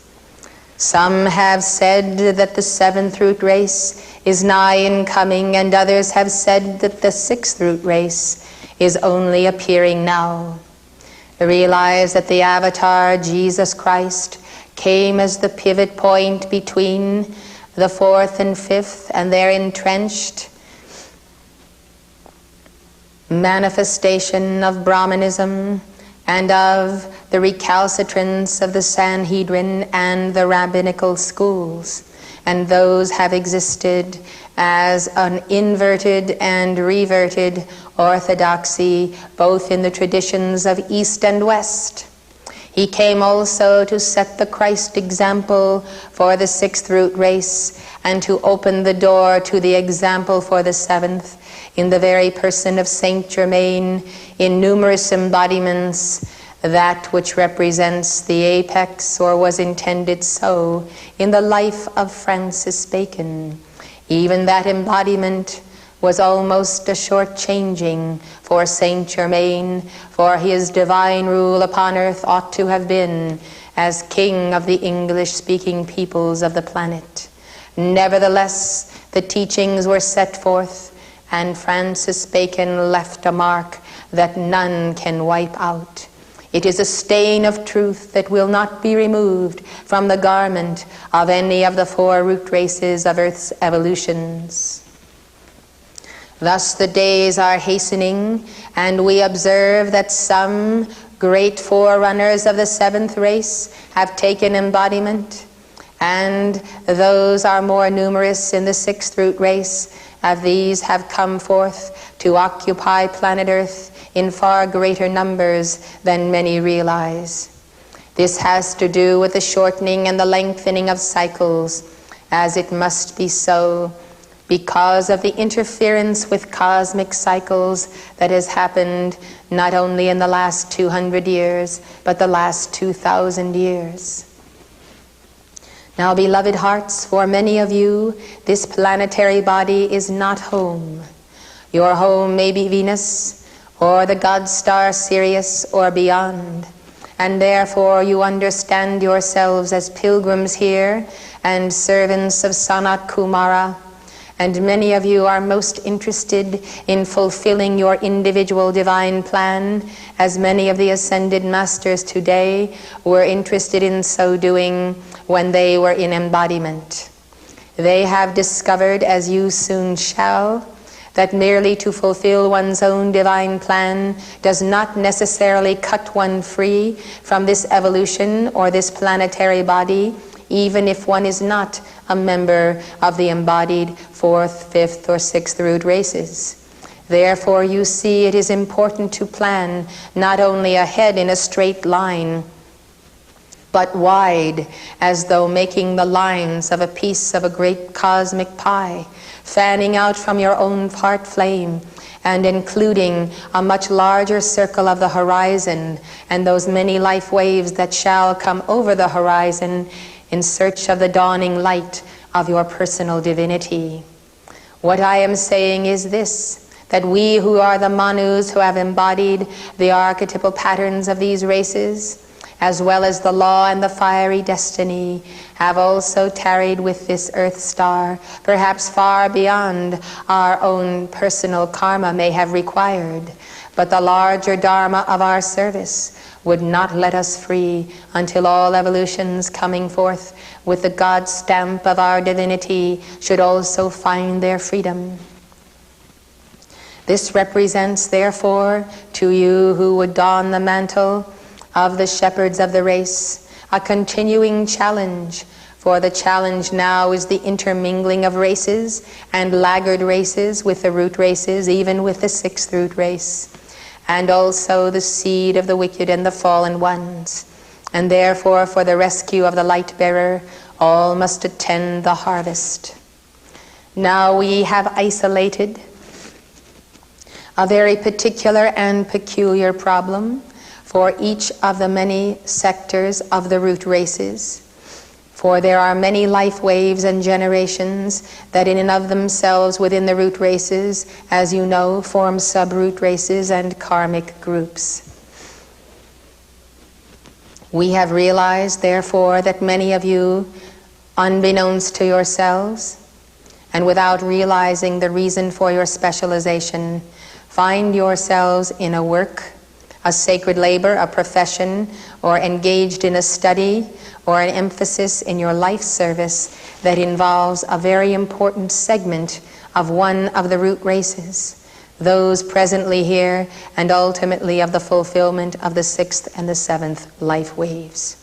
Some have said that the seventh root race is nigh in coming, and others have said that the sixth root race is only appearing now. Realize that the avatar, Jesus Christ, came as the pivot point between the fourth and fifth and their entrenched manifestation of Brahmanism and of the recalcitrance of the Sanhedrin and the rabbinical schools. And those have existed as an inverted and reverted orthodoxy, both in the traditions of East and West. He came also to set the Christ example for the sixth root race and to open the door to the example for the seventh in the very person of Saint Germain, in numerous embodiments, that which represents the apex, or was intended so, in the life of Francis Bacon. Even that embodiment was almost a short-changing for Saint Germain, for his divine rule upon earth ought to have been as king of the English-speaking peoples of the planet. Nevertheless, the teachings were set forth, and Francis Bacon left a mark that none can wipe out. It is a stain of truth that will not be removed from the garment of any of the four root races of Earth's evolutions. Thus the days are hastening, and we observe that some great forerunners of the seventh race have taken embodiment, and those are more numerous in the sixth root race. Of these have come forth to occupy planet Earth in far greater numbers than many realize. This has to do with the shortening and the lengthening of cycles, as it must be so, because of the interference with cosmic cycles that has happened not only in the last 200 years, but the last 2,000 years. Now, beloved hearts, for many of you, this planetary body is not home. Your home may be Venus, or the god star Sirius, or beyond. And therefore you understand yourselves as pilgrims here and servants of SANAT KUMARA, and many of you are most interested in fulfilling your individual divine plan, as many of the ascended masters today were interested in so doing when they were in embodiment. They have discovered, as you soon shall, that merely to fulfill one's own divine plan does not necessarily cut one free from this evolution or this planetary body, even if one is not a member of the embodied 4th, 5th, or 6th root races. Therefore, you see, it is important to plan not only ahead in a straight line, but wide, as though making the lines of a piece of a great cosmic pie, fanning out from your own heart flame, and including a much larger circle of the horizon, and those many life waves that shall come over the horizon in search of the dawning light of your personal divinity. What I am saying is this, that we who are the Manus who have embodied the archetypal patterns of these races, as well as the law and the fiery destiny, have also tarried with this earth star, perhaps far beyond our own personal karma may have required. But the larger dharma of our service would not let us free until all evolutions coming forth with the God stamp of our divinity should also find their freedom. This represents, therefore, to you who would don the mantle of the shepherds of the race, a continuing challenge, for the challenge now is the intermingling of races and laggard races with the root races, even with the 6th root race, and also the seed of the wicked and the fallen ones. And therefore, for the rescue of the light bearer, all must attend the harvest. Now we have isolated a very particular and peculiar problem for each of the many sectors of the root races. For there are many life waves and generations that in and of themselves within the root races, as you know, form sub-root races and karmic groups. We have realized, therefore, that many of you, unbeknownst to yourselves, and without realizing the reason for your specialization, find yourselves in a work, a sacred labor, a profession, or engaged in a study or an emphasis in your life service that involves a very important segment of one of the root races, those presently here, and ultimately of the fulfillment of the 6th and the 7th life waves.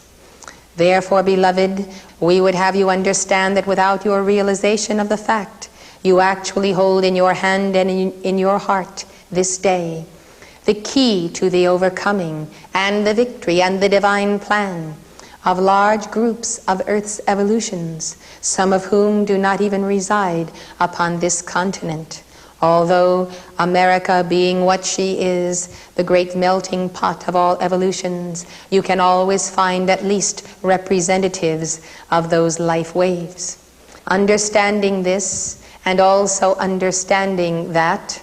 Therefore, beloved, we would have you understand that without your realization of the fact, you actually hold in your hand and in your heart this day the key to the overcoming and the victory and the divine plan of large groups of Earth's evolutions, some of whom do not even reside upon this continent. Although America being what she is, the great melting pot of all evolutions, you can always find at least representatives of those life waves. Understanding this, and also understanding that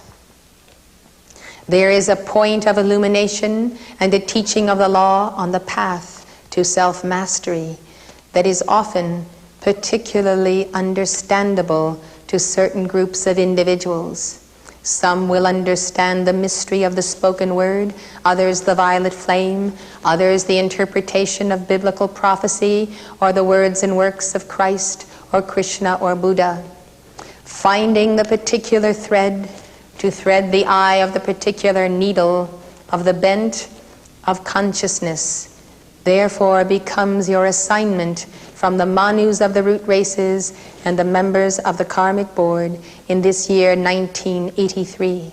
there is a point of illumination and a teaching of the law on the path to self-mastery that is often particularly understandable to certain groups of individuals. Some will understand the mystery of the spoken word, others the violet flame, others the interpretation of biblical prophecy or the words and works of Christ or Krishna or Buddha. Finding the particular thread to thread the eye of the particular needle of the bent of consciousness, therefore becomes your assignment from the Manus of the root races and the members of the karmic board in this year 1983.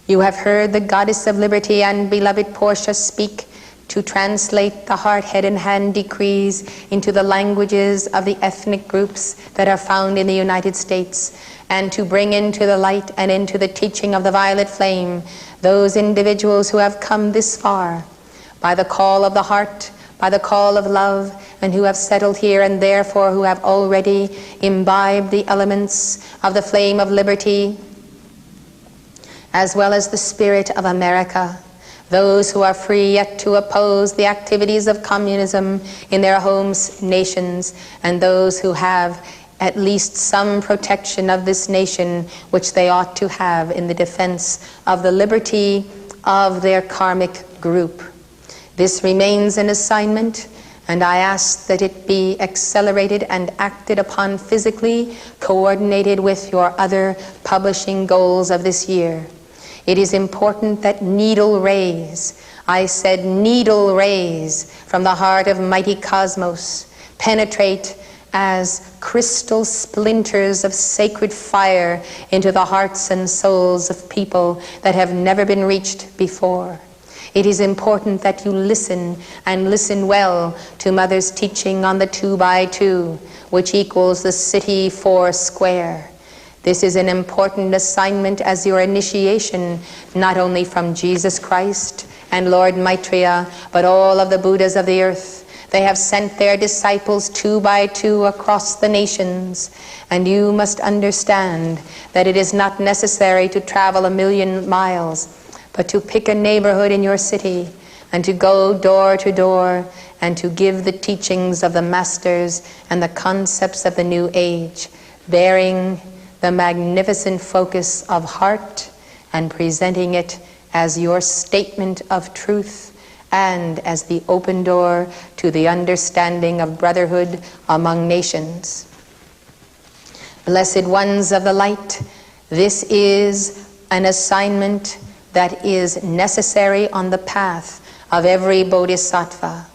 You have heard the goddess of liberty and beloved Portia speak to translate the heart, head, and hand decrees into the languages of the ethnic groups that are found in the United States, and to bring into the light and into the teaching of the violet flame those individuals who have come this far by the call of the heart, by the call of love, and who have settled here, and therefore who have already imbibed the elements of the flame of liberty, as well as the spirit of America. Those who are free yet to oppose the activities of communism in their homes, nations, and those who have at least some protection of this nation which they ought to have in the defense of the liberty of their karmic group. This remains an assignment, and I ask that it be accelerated and acted upon physically, coordinated with your other publishing goals of this year. It is important that needle rays, I said needle rays, from the heart of mighty cosmos penetrate as crystal splinters of sacred fire into the hearts and souls of people that have never been reached before. It is important that you listen, and listen well, to Mother's teaching on the 2x2, which equals the city 4 square. This is an important assignment as your initiation, not only from Jesus Christ and Lord Maitreya, but all of the Buddhas of the earth. They have sent their disciples 2x2 across the nations, and you must understand that it is not necessary to travel 1,000,000 miles, but to pick a neighborhood in your city and to go door to door and to give the teachings of the masters and the concepts of the new age, bearing the magnificent focus of heart and presenting it as your statement of truth and as the open door to the understanding of brotherhood among nations. Blessed ones of the light, this is an assignment that is necessary on the path of every bodhisattva.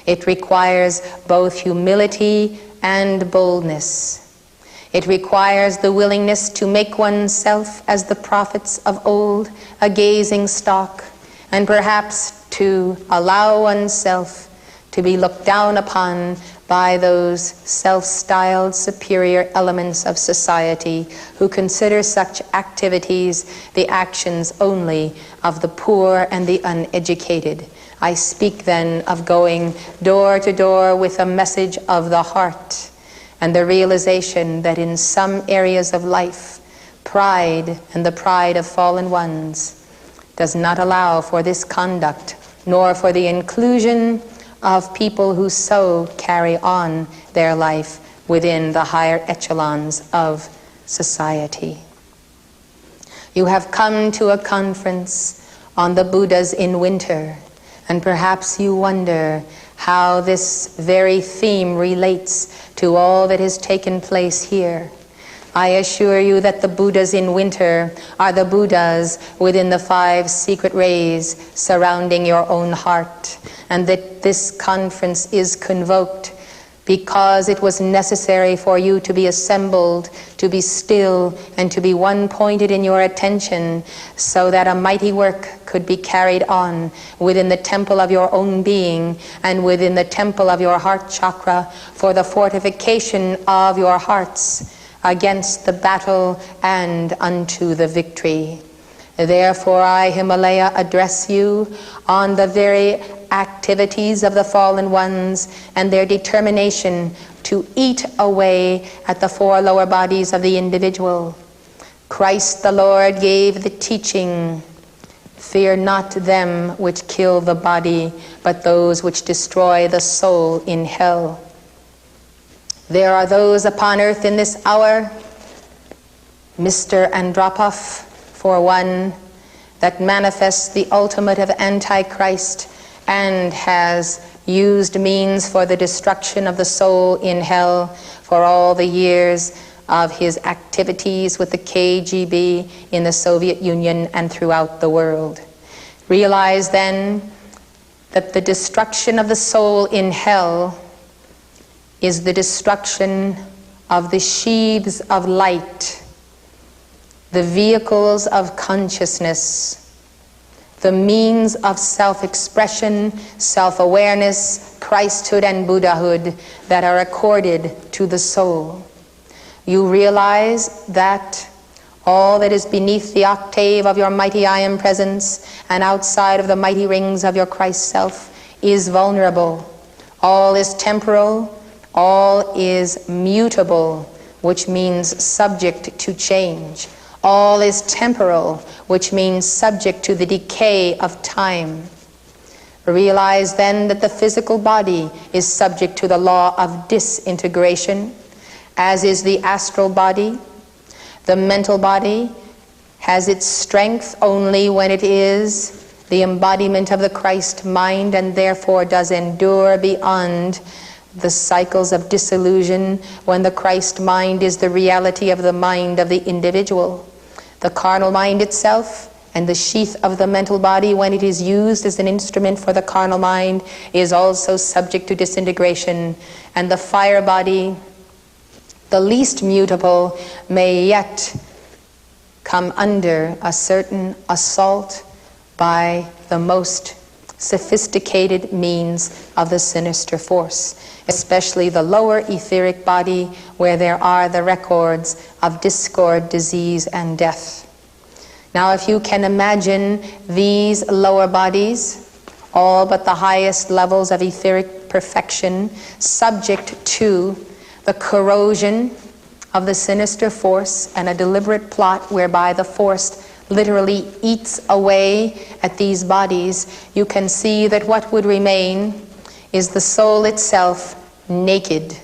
It requires both humility and boldness. It requires the willingness to make oneself, as the prophets of old, a gazing stock, and perhaps to allow oneself to be looked down upon by those self-styled superior elements of society who consider such activities the actions only of the poor and the uneducated. I speak then of going door to door with a message of the heart, and the realization that in some areas of life, pride and the pride of fallen ones does not allow for this conduct, nor for the inclusion of people who so carry on their life within the higher echelons of society. You have come to a conference on the Buddhas in winter, and perhaps you wonder how this very theme relates to all that has taken place here. I assure you that the Buddhas in winter are the Buddhas within the 5 secret rays surrounding your own heart, and that this conference is convoked because it was necessary for you to be assembled, to be still, and to be one-pointed in your attention, so that a mighty work could be carried on within the temple of your own being and within the temple of your heart chakra for the fortification of your hearts against the battle and unto the victory. Therefore I, Himalaya, address you on the very activities of the fallen ones and their determination to eat away at the 4 lower bodies of the individual. Christ the Lord gave the teaching, fear not them which kill the body, but those which destroy the soul in hell. There are those upon earth in this hour, Mr. Andropov, for one, that manifests the ultimate of Antichrist and has used means for the destruction of the soul in hell for all the years of his activities with the KGB in the Soviet Union and throughout the world. Realize then that the destruction of the soul in hell is the destruction of the sheaths of light, the vehicles of consciousness, the means of self-expression, self-awareness, Christhood and Buddhahood that are accorded to the soul. You realize that all that is beneath the octave of your mighty I Am presence and outside of the mighty rings of your Christ self is vulnerable. All is temporal, all is mutable, which means subject to change. All is temporal, which means subject to the decay of time. Realize then that the physical body is subject to the law of disintegration, as is the astral body. The mental body has its strength only when it is the embodiment of the Christ mind, and therefore does endure beyond the cycles of disillusion when the Christ mind is the reality of the mind of the individual. The carnal mind itself and the sheath of the mental body, when it is used as an instrument for the carnal mind, is also subject to disintegration. And the fire body, the least mutable, may yet come under a certain assault by the most sophisticated means of the sinister force, especially the lower etheric body, where there are the records of discord, disease, and death. Now, if you can imagine these lower bodies, all but the highest levels of etheric perfection, subject to the corrosion of the sinister force and a deliberate plot whereby the force literally eats away at these bodies, you can see that what would remain is the soul itself naked.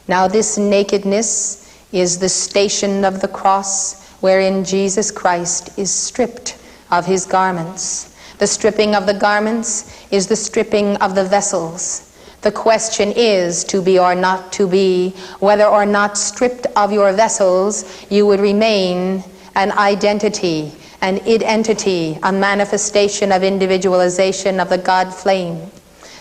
Now, this nakedness is the station of the cross, wherein Jesus Christ is stripped of his garments. The stripping of the garments is the stripping of the vessels. The question is, to be or not to be, whether or not stripped of your vessels, you would remain an identity, an id-entity, a manifestation of individualization of the God flame.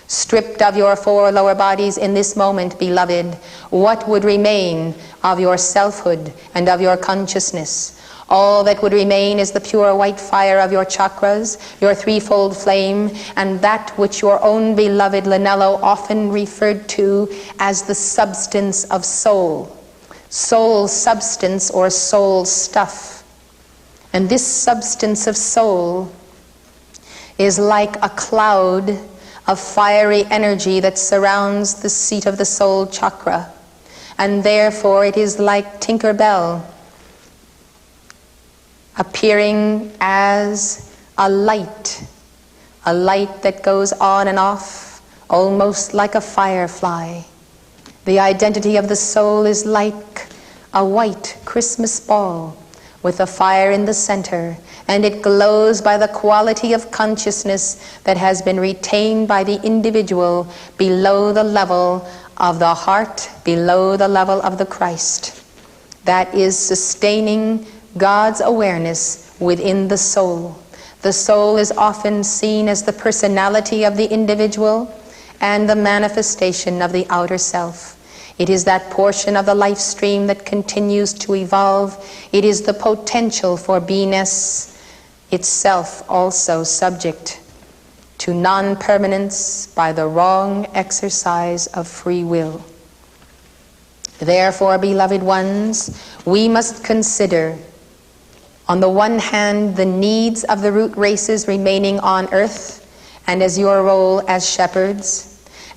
Stripped of your four lower bodies in this moment, beloved, what would remain of your selfhood and of your consciousness? All that would remain is the pure white fire of your chakras, your threefold flame, and that which your own beloved Linello often referred to as the substance of soul. Soul substance or soul stuff. And this substance of soul is like a cloud of fiery energy that surrounds the seat of the soul chakra. And therefore it is like Tinker Bell, appearing as a light that goes on and off, almost like a firefly. The identity of the soul is like a white Christmas ball with a fire in the center, and it glows by the quality of consciousness that has been retained by the individual below the level of the heart, below the level of the Christ. That is sustaining God's awareness within the soul. The soul is often seen as the personality of the individual and the manifestation of the outer self. It is that portion of the life stream that continues to evolve. It is the potential for beingness itself, also subject to non-permanence by the wrong exercise of free will. Therefore, beloved ones, we must consider, on the one hand, the needs of the root races remaining on earth, and as your role as shepherds.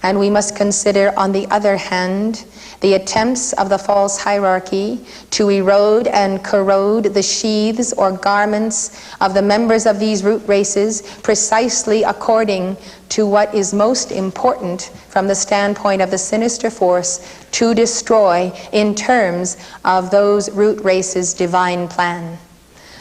And we must consider, on the other hand, the attempts of the false hierarchy to erode and corrode the sheaths or garments of the members of these root races, precisely according to what is most important from the standpoint of the sinister force to destroy in terms of those root races' divine plan.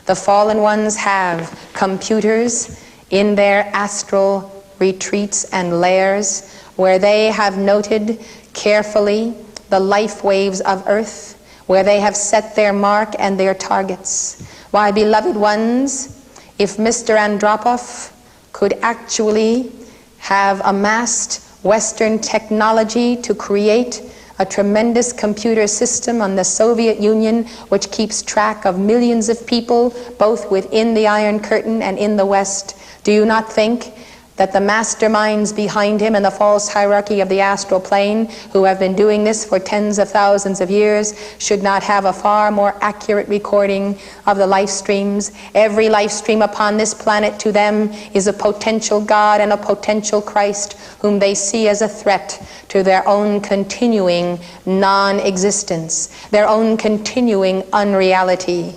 The fallen ones have computers in their astral retreats and lairs, where they have noted carefully the life waves of earth, where they have set their mark and their targets. Why, beloved ones, if Mr. Andropov could actually have amassed Western technology to create a tremendous computer system on the Soviet Union which keeps track of millions of people both within the Iron Curtain and in the West, do you not think that the masterminds behind him and the false hierarchy of the astral plane, who have been doing this for tens of thousands of years, should not have a far more accurate recording of the life streams? Every life stream upon this planet to them is a potential God and a potential Christ, whom they see as a threat to their own continuing non-existence, their own continuing unreality.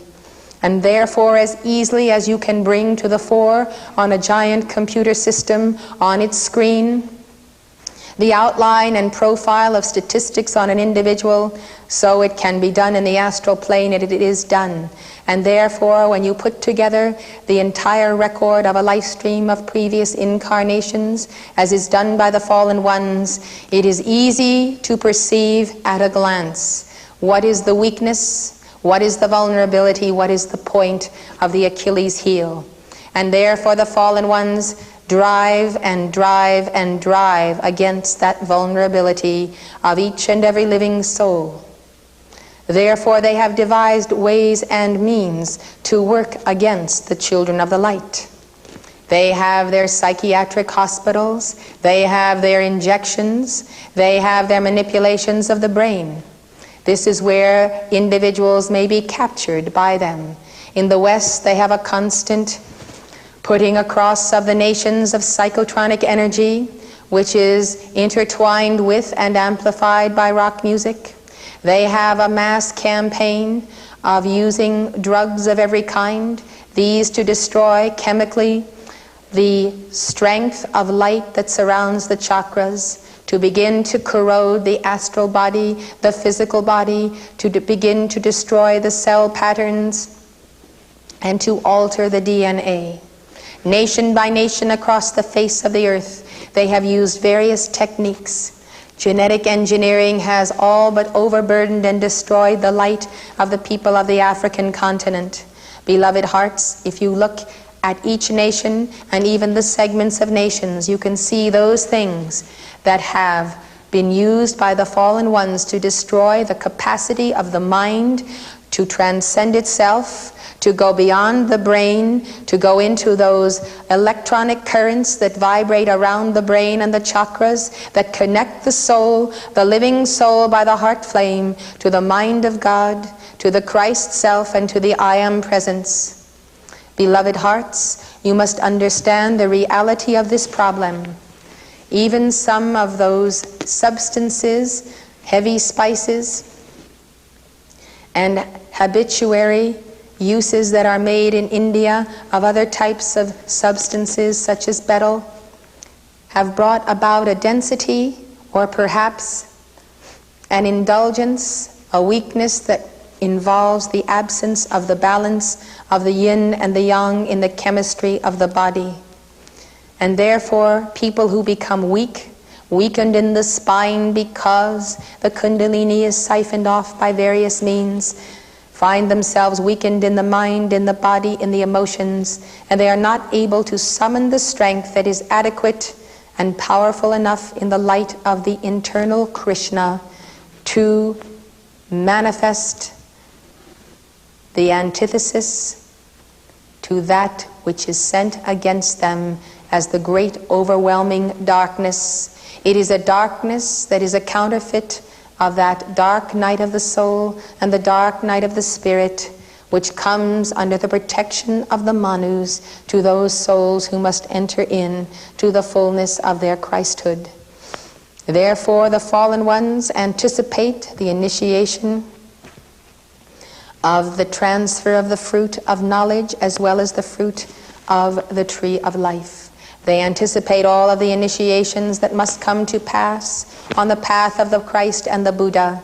And therefore, as easily as you can bring to the fore on a giant computer system on its screen the outline and profile of statistics on an individual, so it can be done in the astral plane, and it is done. And therefore, when you put together the entire record of a life stream of previous incarnations, as is done by the fallen ones, it is easy to perceive at a glance what is the weakness, what is the vulnerability, what is the point of the Achilles heel. And therefore the fallen ones drive and drive and drive against that vulnerability of each and every living soul. Therefore they have devised ways and means to work against the children of the light. They have their psychiatric hospitals, they have their injections, they have their manipulations of the brain. This is where individuals may be captured by them. In the West, they have a constant putting across of the nations of psychotronic energy, which is intertwined with and amplified by rock music. They have a mass campaign of using drugs of every kind, these to destroy chemically the strength of light that surrounds the chakras, to begin to corrode the astral body, the physical body, to begin to destroy the cell patterns, and to alter the DNA. Nation by nation across the face of the earth, they have used various techniques. Genetic engineering has all but overburdened and destroyed the light of the people of the African continent. Beloved hearts, if you look at each nation and even the segments of nations, you can see those things that have been used by the fallen ones to destroy the capacity of the mind to transcend itself, to go beyond the brain, to go into those electronic currents that vibrate around the brain and the chakras, that connect the soul, the living soul by the heart flame, to the mind of God, to the Christ self, and to the I am presence. Beloved hearts, you must understand the reality of this problem. Even some of those substances, heavy spices, and habituary uses that are made in India of other types of substances such as betel have brought about a density, or perhaps an indulgence, a weakness that involves the absence of the balance of the yin and the yang in the chemistry of the body. And therefore people who become weak, weakened in the spine because the kundalini is siphoned off by various means, find themselves weakened in the mind, in the body, in the emotions, and they are not able to summon the strength that is adequate and powerful enough in the light of the internal Krishna to manifest the antithesis to that which is sent against them as the great overwhelming darkness. It is a darkness that is a counterfeit of that dark night of the soul and the dark night of the spirit, which comes under the protection of the Manus to those souls who must enter in to the fullness of their Christhood. Therefore, the fallen ones anticipate the initiation of the transfer of the fruit of knowledge as well as the fruit of the tree of life. They anticipate all of the initiations that must come to pass on the path of the Christ and the Buddha.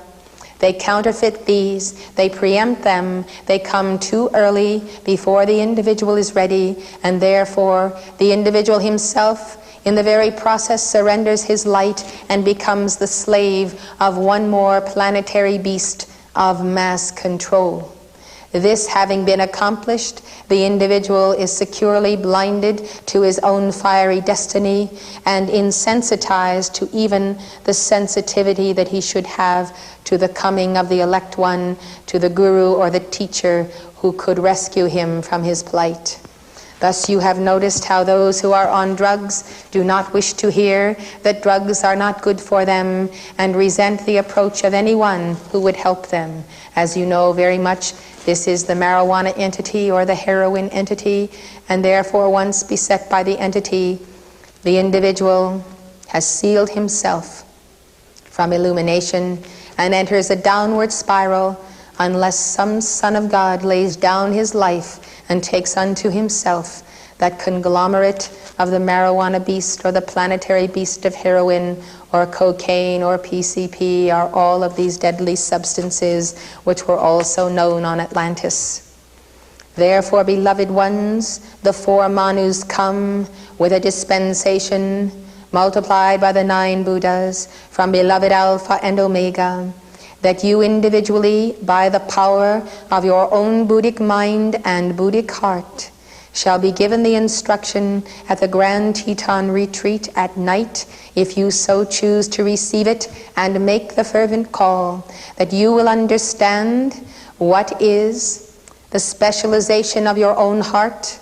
They counterfeit these, they preempt them, they come too early before the individual is ready, and therefore the individual himself in the very process surrenders his light and becomes the slave of one more planetary beast of mass control. This having been accomplished, the individual is securely blinded to his own fiery destiny and insensitized to even the sensitivity that he should have to the coming of the elect one, to the guru or the teacher who could rescue him from his plight. Thus you have noticed how those who are on drugs do not wish to hear that drugs are not good for them and resent the approach of anyone who would help them. As you know very much, this is the marijuana entity or the heroin entity, and therefore once beset by the entity, the individual has sealed himself from illumination and enters a downward spiral unless some son of God lays down his life and takes unto himself that conglomerate of the marijuana beast or the planetary beast of heroin or cocaine or PCP are all of these deadly substances which were also known on Atlantis. Therefore, beloved ones, the 4 Manus come with a dispensation multiplied by the 9 Buddhas from beloved Alpha and Omega, that you individually, by the power of your own Buddhic mind and Buddhic heart, shall be given the instruction at the Grand Teton retreat at night, if you so choose to receive it and make the fervent call, that you will understand what is the specialization of your own heart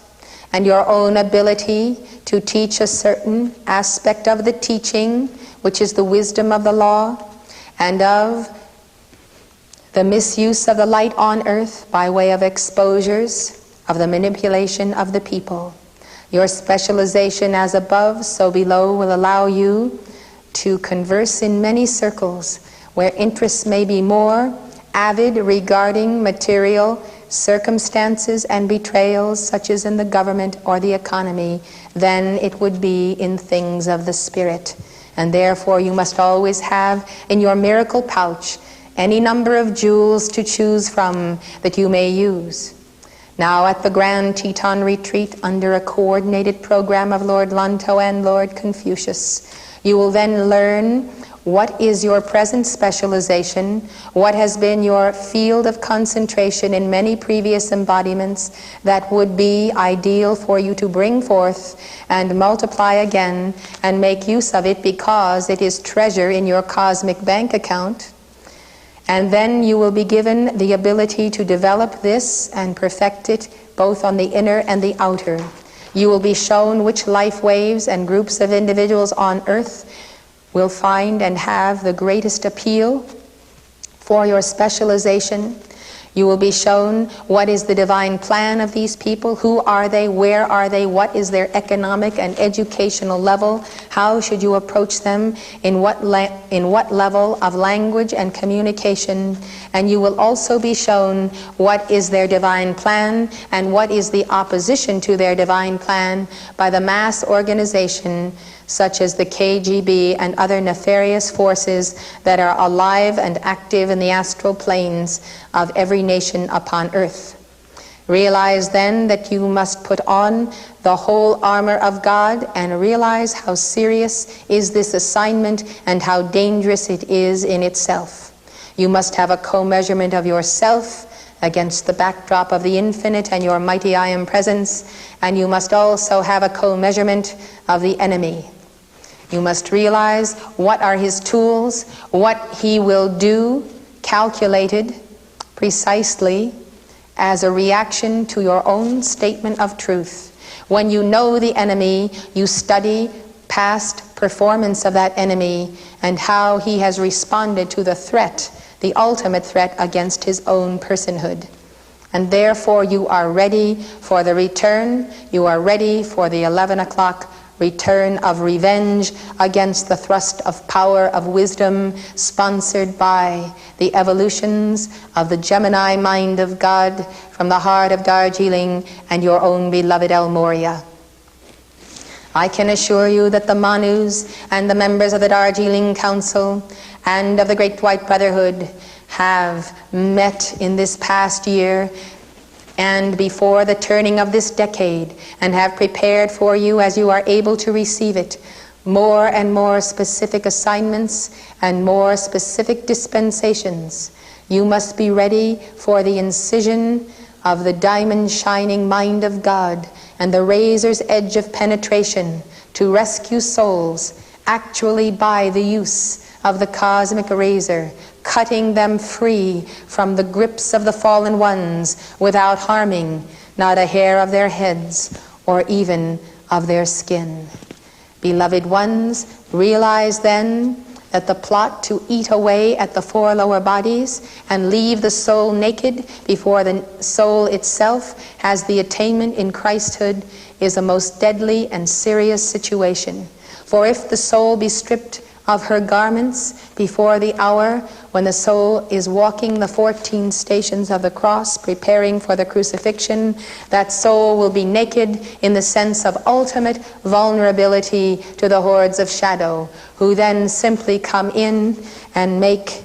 and your own ability to teach a certain aspect of the teaching, which is the wisdom of the law, and of the misuse of the light on earth by way of exposures, of the manipulation of the people. Your specialization as above, so below will allow you to converse in many circles where interests may be more avid regarding material circumstances and betrayals, such as in the government or the economy, than it would be in things of the spirit. And therefore you must always have in your miracle pouch any number of jewels to choose from that you may use. Now at the Grand Teton retreat, under a coordinated program of Lord Lanto and Lord Confucius, you will then learn what is your present specialization, what has been your field of concentration in many previous embodiments that would be ideal for you to bring forth and multiply again and make use of it, because it is treasure in your cosmic bank account. And then you will be given the ability to develop this and perfect it both on the inner and the outer. You will be shown which life waves and groups of individuals on earth will find and have the greatest appeal for your specialization. You will be shown what is the divine plan of these people, who are they, where are they, what is their economic and educational level, how should you approach them, in what level of language and communication, and you will also be shown what is their divine plan and what is the opposition to their divine plan by the mass organization such as the KGB and other nefarious forces that are alive and active in the astral planes of every nation upon earth. Realize then that you must put on the whole armor of God, and realize how serious is this assignment and how dangerous it is in itself. You must have a co-measurement of yourself against the backdrop of the infinite and your mighty I Am presence, and you must also have a co-measurement of the enemy. You must realize what are his tools, what he will do, calculated precisely as a reaction to your own statement of truth. When you know the enemy, you study past performance of that enemy and how he has responded to the threat, the ultimate threat against his own personhood. And therefore you are ready for the return, you are ready for the 11 o'clock return of revenge against the thrust of power of wisdom sponsored by the evolutions of the Gemini mind of God from the heart of Darjeeling and your own beloved El Moria. I can assure you that the Manus and the members of the Darjeeling Council and of the Great White Brotherhood have met in this past year and before the turning of this decade, and have prepared for you, as you are able to receive it, more and more specific assignments and more specific dispensations. You must be ready for the incision of the diamond shining mind of God and the razor's edge of penetration to rescue souls actually by the use of the cosmic razor, cutting them free from the grips of the fallen ones without harming not a hair of their heads or even of their skin. Beloved ones, realize then that the plot to eat away at the 4 lower bodies and leave the soul naked before the soul itself has the attainment in Christhood is a most deadly and serious situation. For if the soul be stripped of her garments before the hour when the soul is walking the 14 stations of the cross, preparing for the crucifixion. That soul will be naked in the sense of ultimate vulnerability to the hordes of shadow, who then simply come in and make,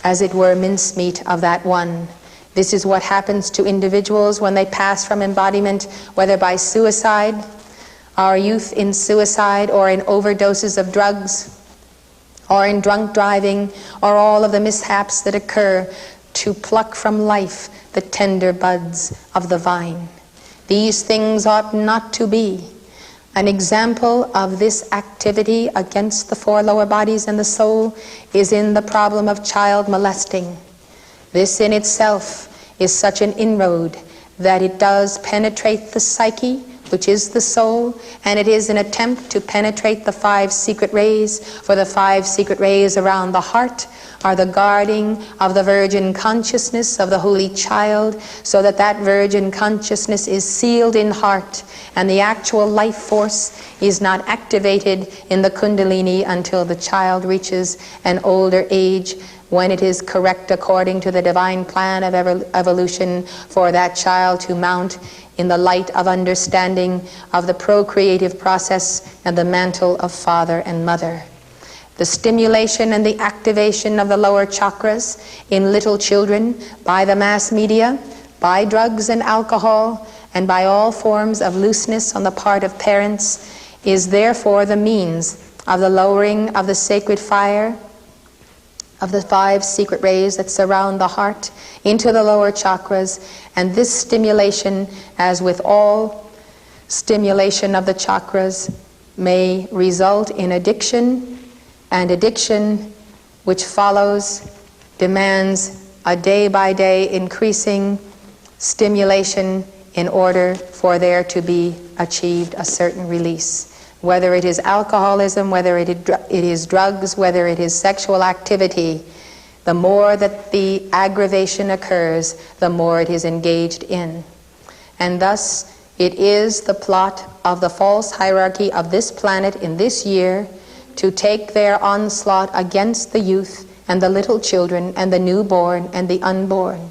as it were, mincemeat of that one. This is what happens to individuals when they pass from embodiment, whether by suicide, our youth in suicide, or in overdoses of drugs, or in drunk driving, or all of the mishaps that occur to pluck from life the tender buds of the vine. These things ought not to be. An example of this activity against the four lower bodies and the soul is in the problem of child molesting. This in itself is such an inroad that it does penetrate the psyche, which is the soul, and it is an attempt to penetrate the 5 secret rays, for the 5 secret rays around the heart are the guarding of the virgin consciousness of the holy child, so that that virgin consciousness is sealed in heart, and the actual life force is not activated in the kundalini until the child reaches an older age, when it is correct according to the divine plan of evolution for that child to mount in the light of understanding of the procreative process and the mantle of father and mother. The stimulation and the activation of the lower chakras in little children by the mass media, by drugs and alcohol, and by all forms of looseness on the part of parents is therefore the means of the lowering of the sacred fire of the 5 secret rays that surround the heart into the lower chakras. And this stimulation, as with all stimulation of the chakras, may result in addiction, and addiction which follows demands a day-by-day increasing stimulation in order for there to be achieved a certain release. Whether it is alcoholism, whether it is drugs, whether it is sexual activity, the more that the aggravation occurs, the more it is engaged in. And thus, it is the plot of the false hierarchy of this planet in this year to take their onslaught against the youth and the little children and the newborn and the unborn.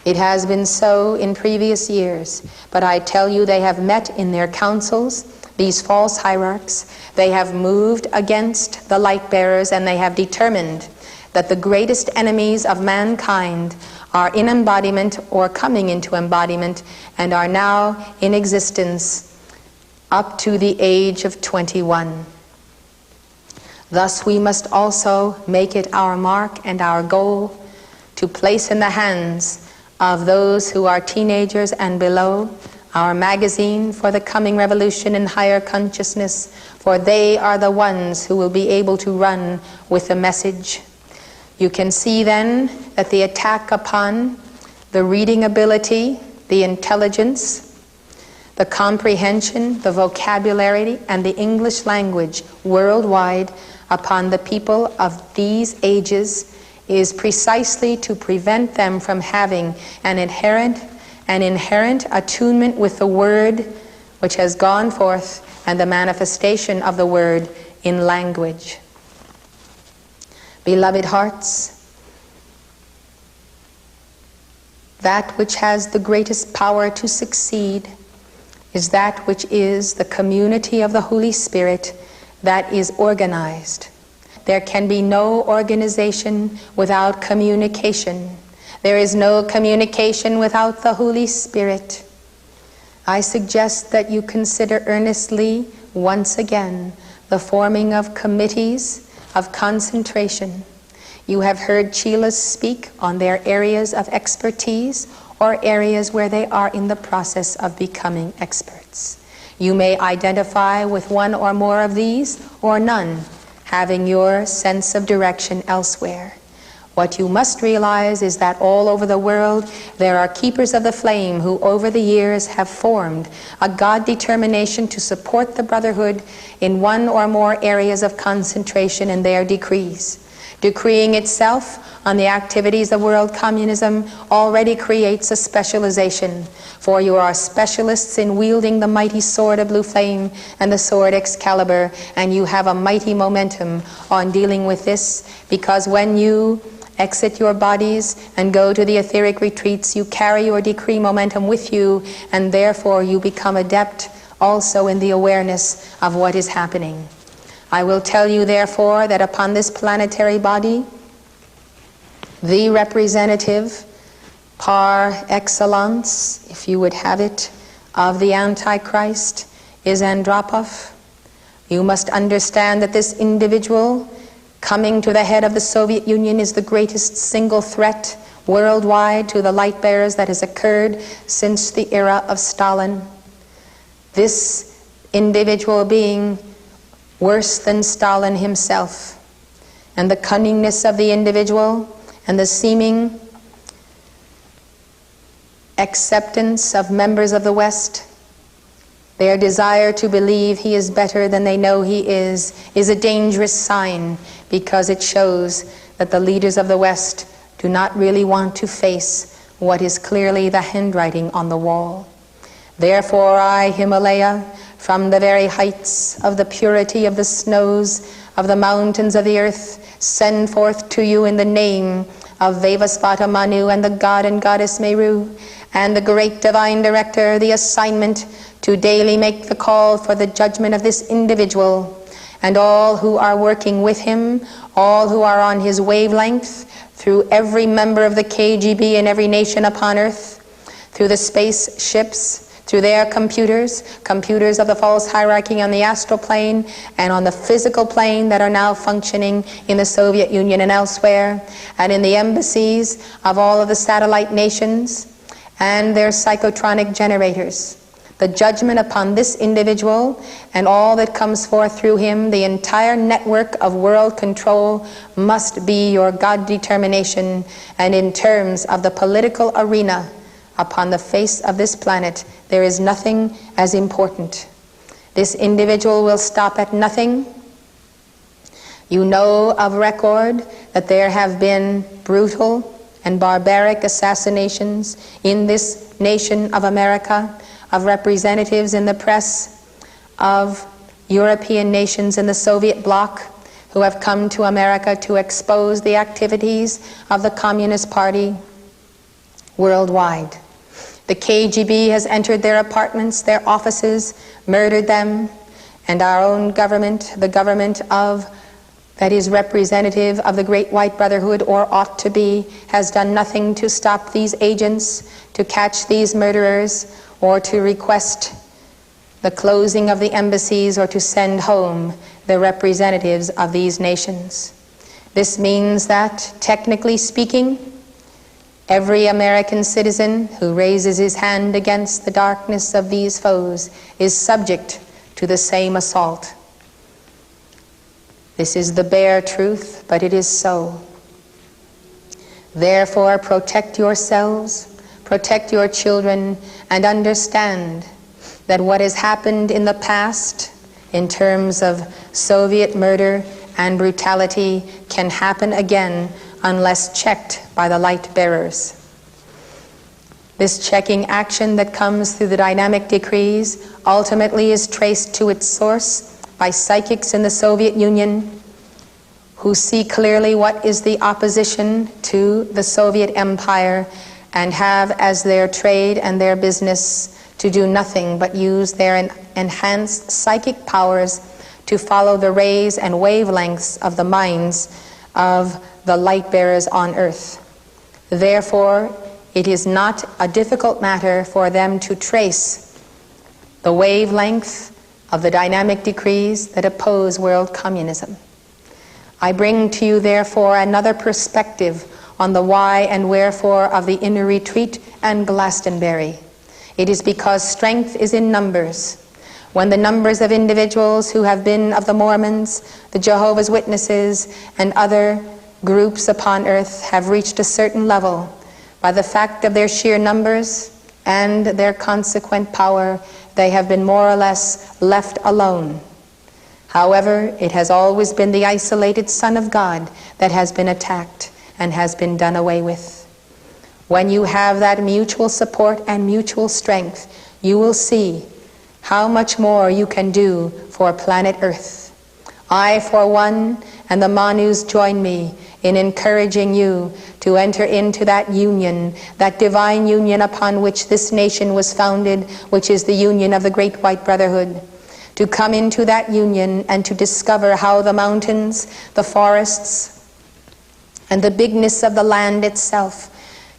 It has been so in previous years, but I tell you they have met in their councils, these false hierarchs. They have moved against the light bearers, and they have determined that the greatest enemies of mankind are in embodiment or coming into embodiment and are now in existence up to the age of 21. Thus we must also make it our mark and our goal to place in the hands of those who are teenagers and below our magazine for the coming revolution in higher consciousness, for they are the ones who will be able to run with the message. You can see then that the attack upon the reading ability, the intelligence, the comprehension, the vocabulary, and the English language worldwide upon the people of these ages is precisely to prevent them from having an inherent attunement with the word which has gone forth and the manifestation of the word in language. Beloved hearts, that which has the greatest power to succeed is that which is the community of the Holy Spirit that is organized. There can be no organization without communication. There is no communication without the Holy Spirit. I suggest that you consider earnestly once again the forming of committees of concentration. You have heard Chelas speak on their areas of expertise or areas where they are in the process of becoming experts. You may identify with one or more of these or none, having your sense of direction elsewhere. What you must realize is that all over the world there are keepers of the flame who over the years have formed a God determination to support the brotherhood in one or more areas of concentration in their decrees. decreeing itself on the activities of world communism, already creates a specialization. For you are specialists in wielding the mighty sword of blue flame and the sword Excalibur, and you have a mighty momentum on dealing with this, because when you exit your bodies and go to the etheric retreats, you carry your decree momentum with you, and therefore you become adept also in the awareness of what is happening. I will tell you therefore that upon this planetary body, the representative par excellence, if you would have it, of the Antichrist is Andropov. You must understand that this individual coming to the head of the Soviet Union is the greatest single threat worldwide to the light bearers that has occurred since the era of Stalin. This individual being worse than Stalin himself, and the cunningness of the individual and the seeming acceptance of members of the West, their desire to believe he is better than they know he is a dangerous sign, because it shows that the leaders of the West do not really want to face what is clearly the handwriting on the wall. Therefore I, Himalaya, from the very heights of the purity of the snows of the mountains of the earth, send forth to you in the name of Vevasvata Manu and the god and goddess Meru and the great divine director the assignment to daily make the call for the judgment of this individual, and all who are working with him, all who are on his wavelength, through every member of the KGB in every nation upon earth, through the spaceships, through their computers of the false hierarchy on the astral plane and on the physical plane that are now functioning in the Soviet Union and elsewhere, and in the embassies of all of the satellite nations and their psychotronic generators. The judgment upon this individual and all that comes forth through him, the entire network of world control, must be your God determination. And in terms of the political arena upon the face of this planet, there is nothing as important. This individual will stop at nothing. You know of record that there have been brutal and barbaric assassinations in this nation of America, of representatives in the press of European nations in the Soviet bloc who have come to America to expose the activities of the Communist Party worldwide. The KGB has entered their apartments, their offices, murdered them, and our own government, the government of that is representative of the Great White Brotherhood, or ought to be, has done nothing to stop these agents, to catch these murderers, or to request the closing of the embassies, or to send home the representatives of these nations. This means that, technically speaking, every American citizen who raises his hand against the darkness of these foes is subject to the same assault. This is the bare truth, but it is so. Therefore, protect yourselves, protect your children, and understand that what has happened in the past in terms of Soviet murder and brutality can happen again unless checked by the light bearers. This checking action that comes through the dynamic decrees ultimately is traced to its source by psychics in the Soviet Union who see clearly what is the opposition to the Soviet Empire and have as their trade and their business to do nothing but use their enhanced psychic powers to follow the rays and wavelengths of the minds of the light bearers on earth. Therefore, it is not a difficult matter for them to trace the wavelength of the dynamic decrees that oppose world communism. I bring to you, therefore, another perspective on the why and wherefore of the inner retreat and Glastonbury. It is because strength is in numbers. When the numbers of individuals who have been of the Mormons, the Jehovah's Witnesses, and other groups upon earth have reached a certain level, by the fact of their sheer numbers and their consequent power, they have been more or less left alone. However, it has always been the isolated Son of God that has been attacked and has been done away with. When you have that mutual support and mutual strength, you will see how much more you can do for planet Earth. I, for one, and the Manus join me in encouraging you to enter into that union, that divine union upon which this nation was founded, which is the union of the Great White Brotherhood. To come into that union and to discover how the mountains, the forests, and the bigness of the land itself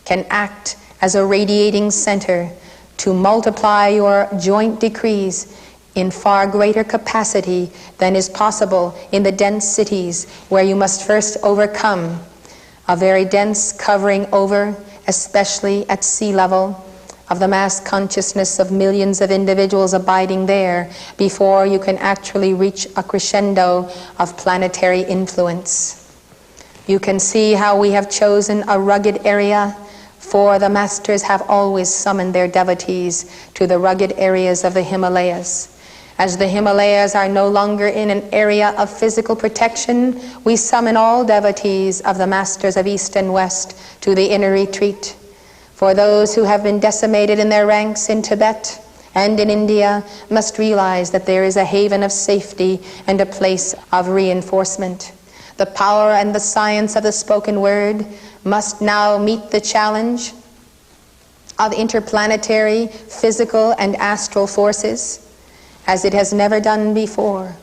can act as a radiating center to multiply your joint decrees in far greater capacity than is possible in the dense cities, where you must first overcome a very dense covering over, especially at sea level, of the mass consciousness of millions of individuals abiding there before you can actually reach a crescendo of planetary influence. You can see how we have chosen a rugged area, for the masters have always summoned their devotees to the rugged areas of the Himalayas. As the Himalayas are no longer in an area of physical protection, we summon all devotees of the masters of East and West to the inner retreat. For those who have been decimated in their ranks in Tibet and in India must realize that there is a haven of safety and a place of reinforcement. The power and the science of the spoken word must now meet the challenge of interplanetary, physical, and astral forces as it has never done before.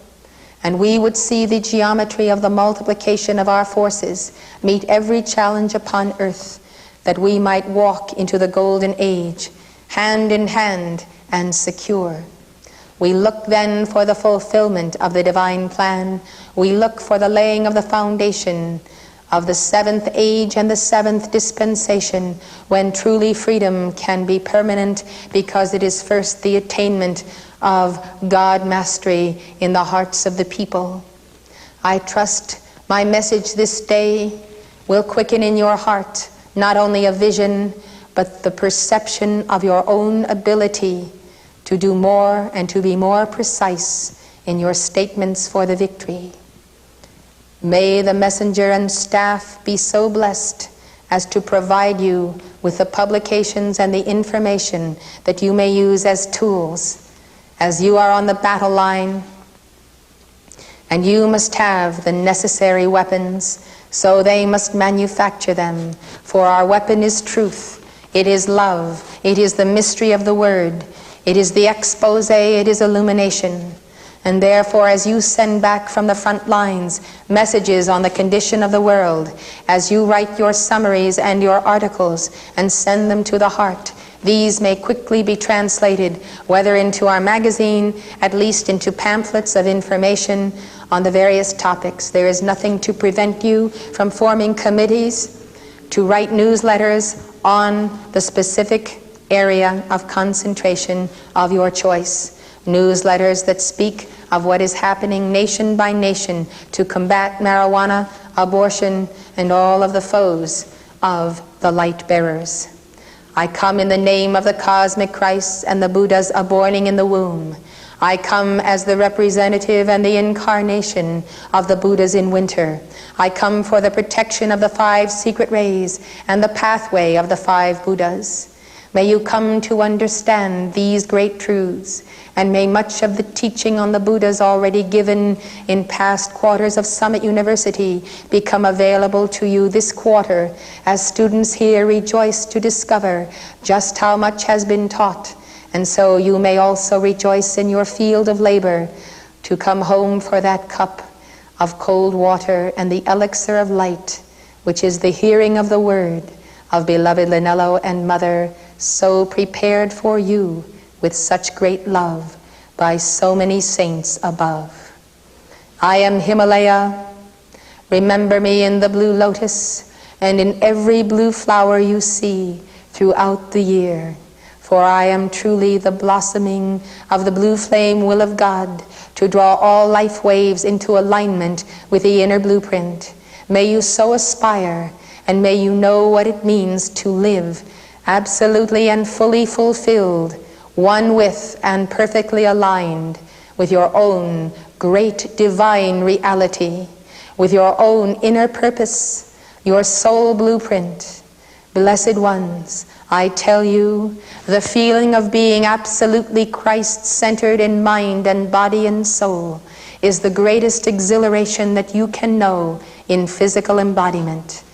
And we would see the geometry of the multiplication of our forces meet every challenge upon earth, that we might walk into the golden age, hand in hand and secure. We look then for the fulfillment of the divine plan. We look for the laying of the foundation of the seventh age and the seventh dispensation, when truly freedom can be permanent, because it is first the attainment of God mastery in the hearts of the people. I trust my message this day will quicken in your heart not only a vision, but the perception of your own ability to do more and to be more precise in your statements for the victory. May the messenger and staff be so blessed as to provide you with the publications and the information that you may use as tools as you are on the battle line, and you must have the necessary weapons, so they must manufacture them. For our weapon is truth, it is love, it is the mystery of the word, it is the expose, it is illumination. And therefore, as you send back from the front lines messages on the condition of the world, as you write your summaries and your articles and send them to the heart, these may quickly be translated, whether into our magazine, at least into pamphlets of information on the various topics. There is nothing to prevent you from forming committees to write newsletters on the specific area of concentration of your choice. Newsletters that speak of what is happening nation by nation to combat marijuana, abortion, and all of the foes of the light bearers. I come in the name of the cosmic Christ and the Buddhas aborning in the womb. I come as the representative and the incarnation of the Buddhas in winter. I come for the protection of the 5 secret rays and the pathway of the 5 Buddhas. May you come to understand these great truths, and may much of the teaching on the Buddhas already given in past quarters of Summit University become available to you this quarter, as students here rejoice to discover just how much has been taught. And so you may also rejoice in your field of labor to come home for that cup of cold water and the elixir of light, which is the hearing of the word of beloved Linello and Mother, so prepared for you with such great love by so many saints above. I am Himalaya. Remember me in the blue lotus and in every blue flower you see throughout the year. For I am truly the blossoming of the blue flame will of God to draw all life waves into alignment with the inner blueprint. May you so aspire, and may you know what it means to live absolutely and fully fulfilled, one with and perfectly aligned with your own great divine reality, with your own inner purpose, your soul blueprint. Blessed ones, I tell you, the feeling of being absolutely Christ-centered in mind and body and soul is the greatest exhilaration that you can know in physical embodiment.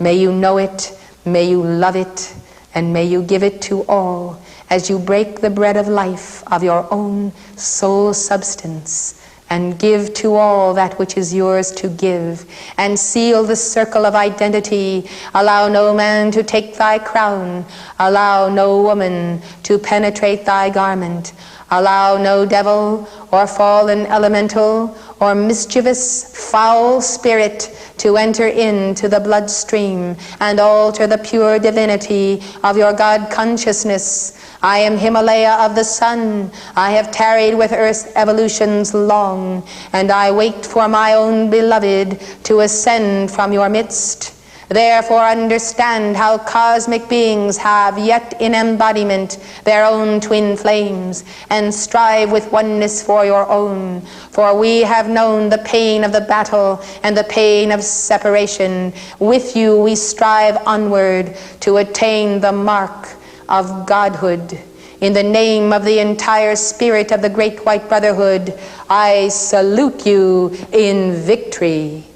May you know it, may you love it, and may you give it to all as you break the bread of life of your own soul substance, and give to all that which is yours to give, and seal the circle of identity. Allow no man to take thy crown, allow no woman to penetrate thy garment, allow no devil or fallen elemental or mischievous foul spirit to enter into the bloodstream and alter the pure divinity of your God consciousness. I am Himalaya of the sun. I have tarried with earth's evolutions long, and I wait for my own beloved to ascend from your midst. Therefore understand how cosmic beings have yet in embodiment their own twin flames, and strive with oneness for your own. For we have known the pain of the battle and the pain of separation. With you we strive onward to attain the mark of Godhood. In the name of the entire spirit of the Great White Brotherhood, I salute you in victory.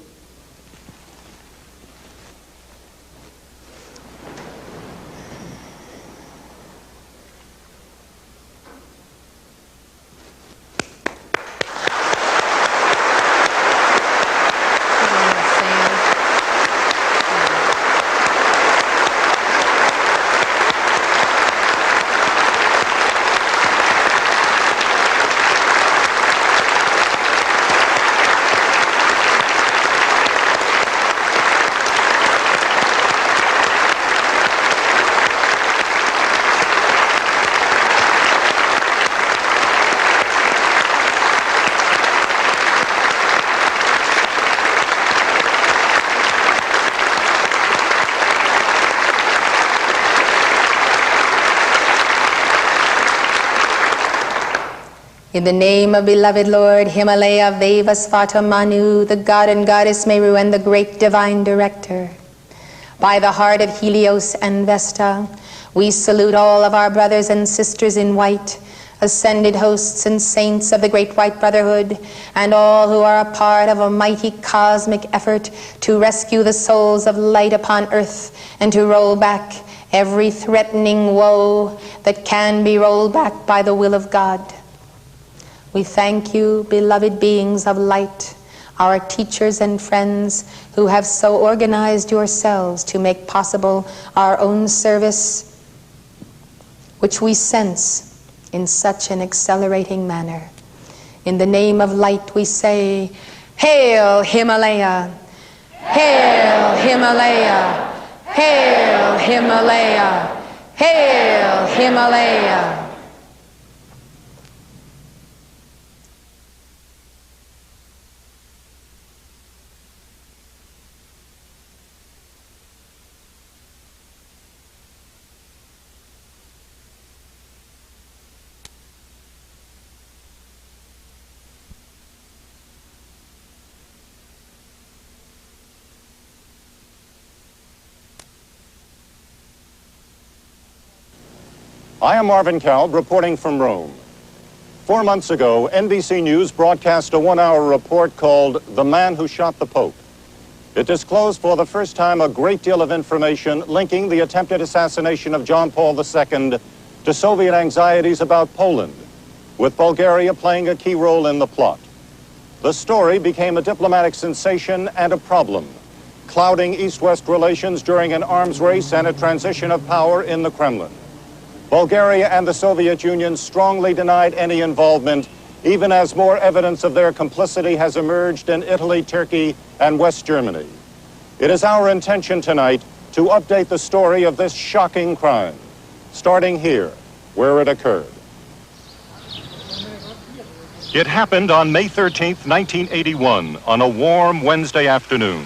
In the name of beloved Lord Himalaya Vaivasvata Manu, the God and Goddess Meru, and the great divine director, by the heart of Helios and Vesta, we salute all of our brothers and sisters in white, ascended hosts and saints of the Great White Brotherhood, and all who are a part of a mighty cosmic effort to rescue the souls of light upon earth and to roll back every threatening woe that can be rolled back by the will of God. We thank you, beloved beings of light, our teachers and friends who have so organized yourselves to make possible our own service, which we sense in such an accelerating manner. In the name of light we say, Hail Himalaya! Hail Himalaya! Hail Himalaya! Hail Himalaya!
I am Marvin Kalb, reporting from Rome. 4 months ago, NBC News broadcast a 1-hour report called The Man Who Shot the Pope. It disclosed for the first time a great deal of information linking the attempted assassination of John Paul II to Soviet anxieties about Poland, with Bulgaria playing a key role in the plot. The story became a diplomatic sensation and a problem, clouding East-West relations during an arms race and a transition of power in the Kremlin. Bulgaria and the Soviet Union strongly denied any involvement, even as more evidence of their complicity has emerged in Italy, Turkey, and West Germany. It is our intention tonight to update the story of this shocking crime, starting here, where it occurred. It happened on May 13th, 1981, on a warm Wednesday afternoon.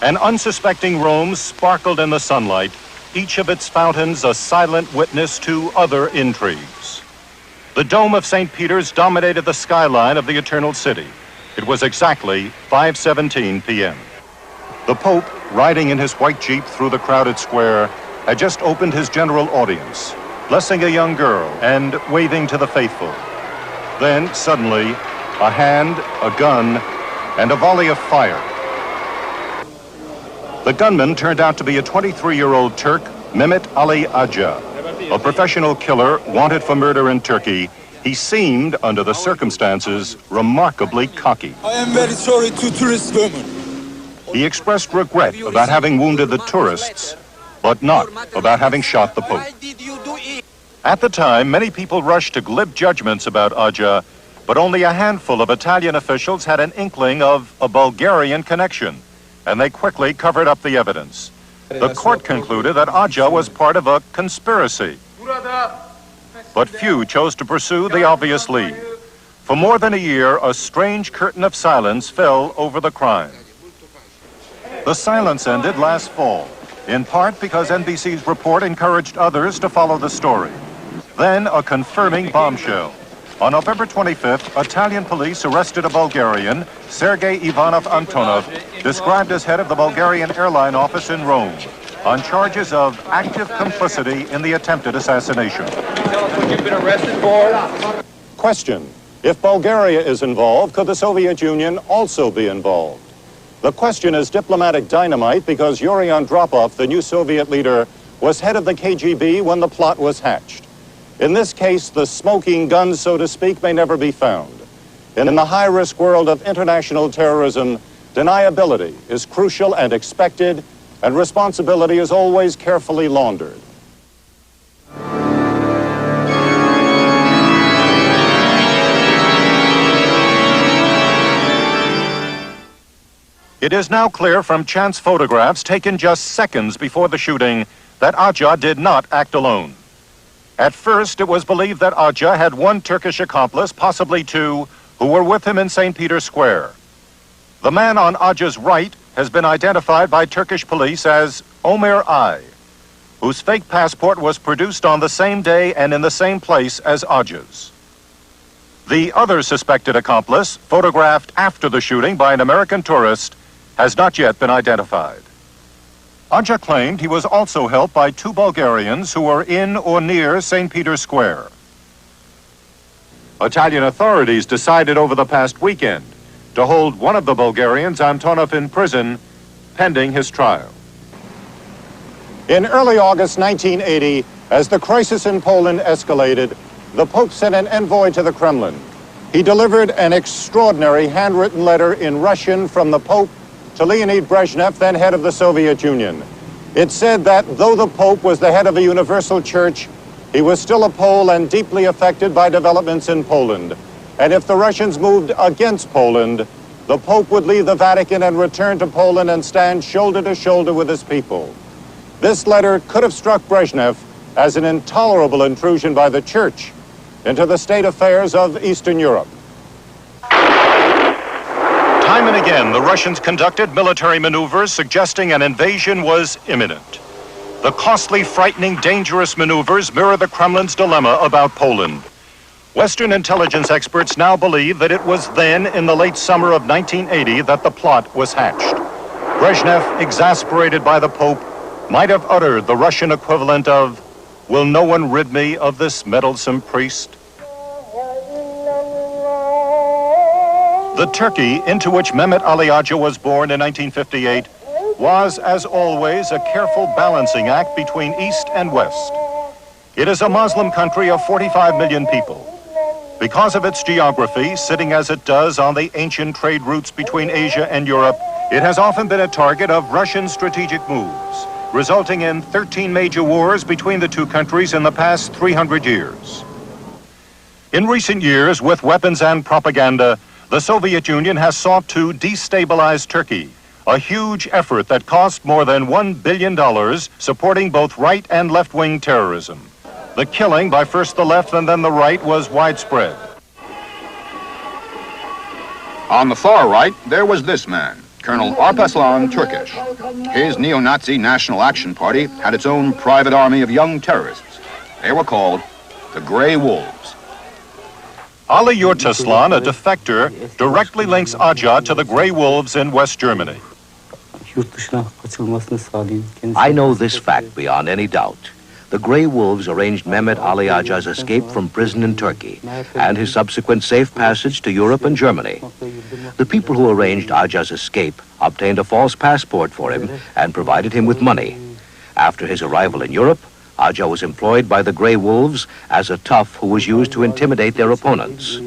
An unsuspecting Rome sparkled in the sunlight, each of its fountains a silent witness to other intrigues. The dome of St. Peter's dominated the skyline of the Eternal City. It was exactly 5:17 p.m. The Pope, riding in his white Jeep through the crowded square, had just opened his general audience, blessing a young girl and waving to the faithful. Then, suddenly, a hand, a gun, and a volley of fire. The gunman turned out to be a 23-year-old Turk, Mehmet Ali Aca, a professional killer wanted for murder in Turkey. He seemed, under the circumstances, remarkably cocky.
I am very sorry to tourist women.
He expressed regret about having wounded the tourists, but not about having shot the Pope.
Why did you do it?
At the time, many people rushed to glib judgments about Aca, but only a handful of Italian officials had an inkling of a Bulgarian connection, and they quickly covered up the evidence. The court concluded that Aca was part of a conspiracy, but few chose to pursue the obvious lead. For more than a year, a strange curtain of silence fell over the crime. The silence ended last fall, in part because NBC's report encouraged others to follow the story. Then a confirming bombshell. On November 25th, Italian police arrested a Bulgarian, Sergei Ivanov Antonov, described as head of the Bulgarian airline office in Rome, on charges of active complicity in the attempted assassination.
Tell us what you've been arrested for.
Question: if Bulgaria is involved, could the Soviet Union also be involved? The question is diplomatic dynamite because Yuri Andropov, the new Soviet leader, was head of the KGB when the plot was hatched. In this case, the smoking gun, so to speak, may never be found. And in the high-risk world of international terrorism, deniability is crucial and expected, and responsibility is always carefully laundered. It is now clear from chance photographs taken just seconds before the shooting that Aca did not act alone. At first, it was believed that Aca had one Turkish accomplice, possibly two, who were with him in St. Peter's Square. The man on Aca's right has been identified by Turkish police as Ömer I, whose fake passport was produced on the same day and in the same place as Aca's. The other suspected accomplice, photographed after the shooting by an American tourist, has not yet been identified. Aca claimed he was also helped by two Bulgarians who were in or near St. Peter's Square. Italian authorities decided over the past weekend to hold one of the Bulgarians, Antonov, in prison pending his trial. In early August 1980, as the crisis in Poland escalated, the Pope sent an envoy to the Kremlin. He delivered an extraordinary handwritten letter in Russian from the Pope to Leonid Brezhnev, then head of the Soviet Union. It said that though the Pope was the head of a universal church, he was still a Pole and deeply affected by developments in Poland. And if the Russians moved against Poland, the Pope would leave the Vatican and return to Poland and stand shoulder to shoulder with his people. This letter could have struck Brezhnev as an intolerable intrusion by the church into the state affairs of Eastern Europe. Time and again, the Russians conducted military maneuvers suggesting an invasion was imminent. The costly, frightening, dangerous maneuvers mirror the Kremlin's dilemma about Poland. Western intelligence experts now believe that it was then, in the late summer of 1980, that the plot was hatched. Brezhnev, exasperated by the Pope, might have uttered the Russian equivalent of, "Will no one rid me of this meddlesome priest?" The Turkey into which Mehmet Ali Aca was born in 1958 was, as always, a careful balancing act between East and West. It is a Muslim country of 45 million people. Because of its geography, sitting as it does on the ancient trade routes between Asia and Europe, it has often been a target of Russian strategic moves, resulting in 13 major wars between the two countries in the past 300 years. In recent years, with weapons and propaganda, the Soviet Union has sought to destabilize Turkey, a huge effort that cost more than $1 billion, supporting both right and left-wing terrorism. The killing by first the left and then the right was widespread.
On the far right, there was this man, Colonel Alparslan Turkish. His neo-Nazi National Action Party had its own private army of young terrorists. They were called the Grey Wolves.
Ali Yurtaslan, a defector, directly links Aja to the Grey Wolves in West Germany.
I know this fact beyond any doubt. The Grey Wolves arranged Mehmet Ali Aja's escape from prison in Turkey and his subsequent safe passage to Europe and Germany. The people who arranged Aja's escape obtained a false passport for him and provided him with money. After his arrival in Europe, Aja was employed by the Grey Wolves as a tough who was used to intimidate their opponents.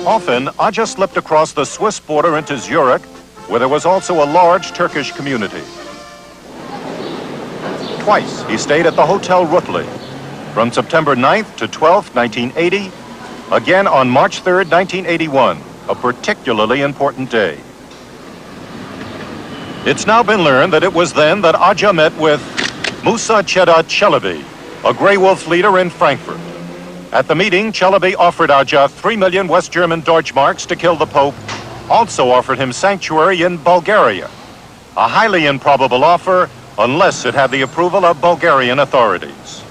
Often, Aja slipped across the Swiss border into Zurich, where there was also a large Turkish community. Twice, he stayed at the Hotel Rutli, from September 9th to 12th, 1980, again on March 3rd, 1981, a particularly important day. It's now been learned that it was then that Aja met with Musa Çedat Çelebi, a Grey Wolf leader in Frankfurt. At the meeting, Çelebi offered Aja 3 million West German Deutschmarks to kill the Pope, also offered him sanctuary in Bulgaria, a highly improbable offer unless it had the approval of Bulgarian authorities.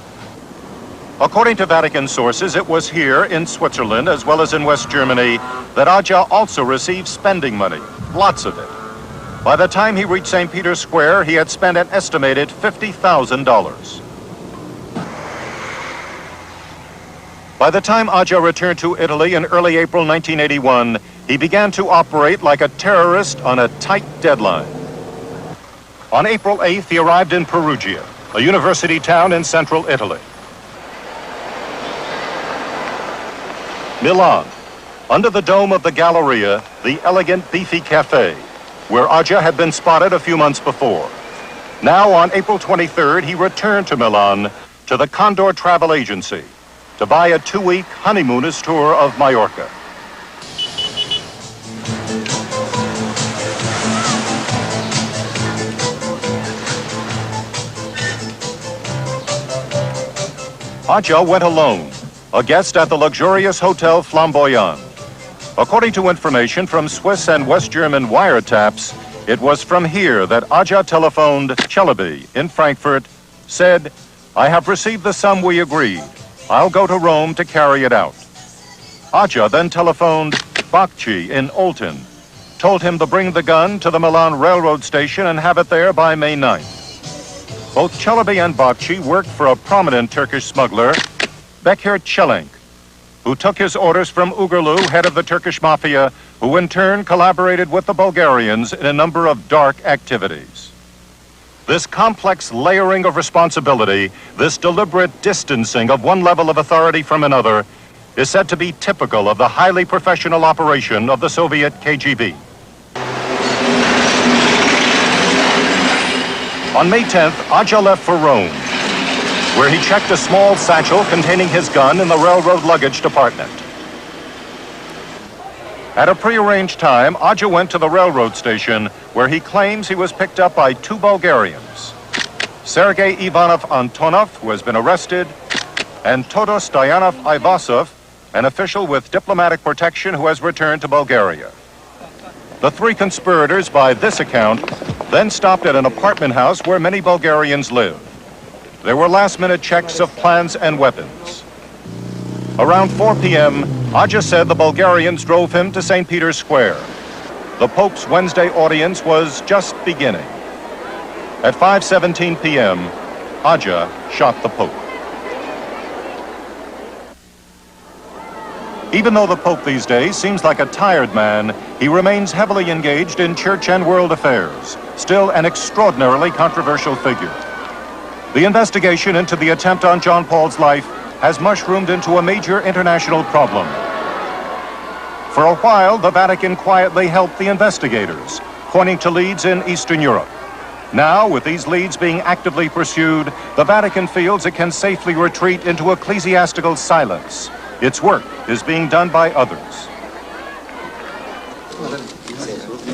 According to Vatican sources, it was here in Switzerland, as well as in West Germany, that Aja also received spending money, lots of it. By the time he reached St. Peter's Square, he had spent an estimated $50,000. By the time Aja returned to Italy in early April 1981, he began to operate like a terrorist on a tight deadline. On April 8th, he arrived in Perugia, a university town in central Italy. Milan, under the dome of the Galleria, the elegant beefy cafe, where Aja had been spotted a few months before. Now, on April 23rd, he returned to Milan to the Condor Travel Agency to buy a 2-week honeymooners tour of Mallorca. Aja went alone, a guest at the luxurious Hotel Flamboyant. According to information from Swiss and West German wiretaps, it was from here that Aja telephoned Çelebi in Frankfurt, said, "I have received the sum we agreed. I'll go to Rome to carry it out." Aja then telephoned Bakci in Olten, told him to bring the gun to the Milan railroad station and have it there by May 9th. Both Çelebi and Bakci worked for a prominent Turkish smuggler, Bekir Çelenk, who took his orders from Uğurlu, head of the Turkish mafia, who in turn collaborated with the Bulgarians in a number of dark activities. This complex layering of responsibility, this deliberate distancing of one level of authority from another, is said to be typical of the highly professional operation of the Soviet KGB. On May 10th, Aja left for Rome, where he checked a small satchel containing his gun in the railroad luggage department. At a prearranged time, Aja went to the railroad station, where he claims he was picked up by 2 Bulgarians, Sergei Ivanov Antonov, who has been arrested, and Todor Stoyanov Ivasov, an official with diplomatic protection who has returned to Bulgaria. The 3 conspirators, by this account, then stopped at an apartment house where many Bulgarians live. There were last-minute checks of plans and weapons. Around 4 p.m., Aja said the Bulgarians drove him to St. Peter's Square. The Pope's Wednesday audience was just beginning. At 5:17 p.m., Aja shot the Pope. Even though the Pope these days seems like a tired man, he remains heavily engaged in church and world affairs, still an extraordinarily controversial figure. The investigation into the attempt on John Paul's life has mushroomed into a major international problem. For a while, the Vatican quietly helped the investigators, pointing to leads in Eastern Europe. Now, with these leads being actively pursued, the Vatican feels it can safely retreat into ecclesiastical silence. Its work is being done by others.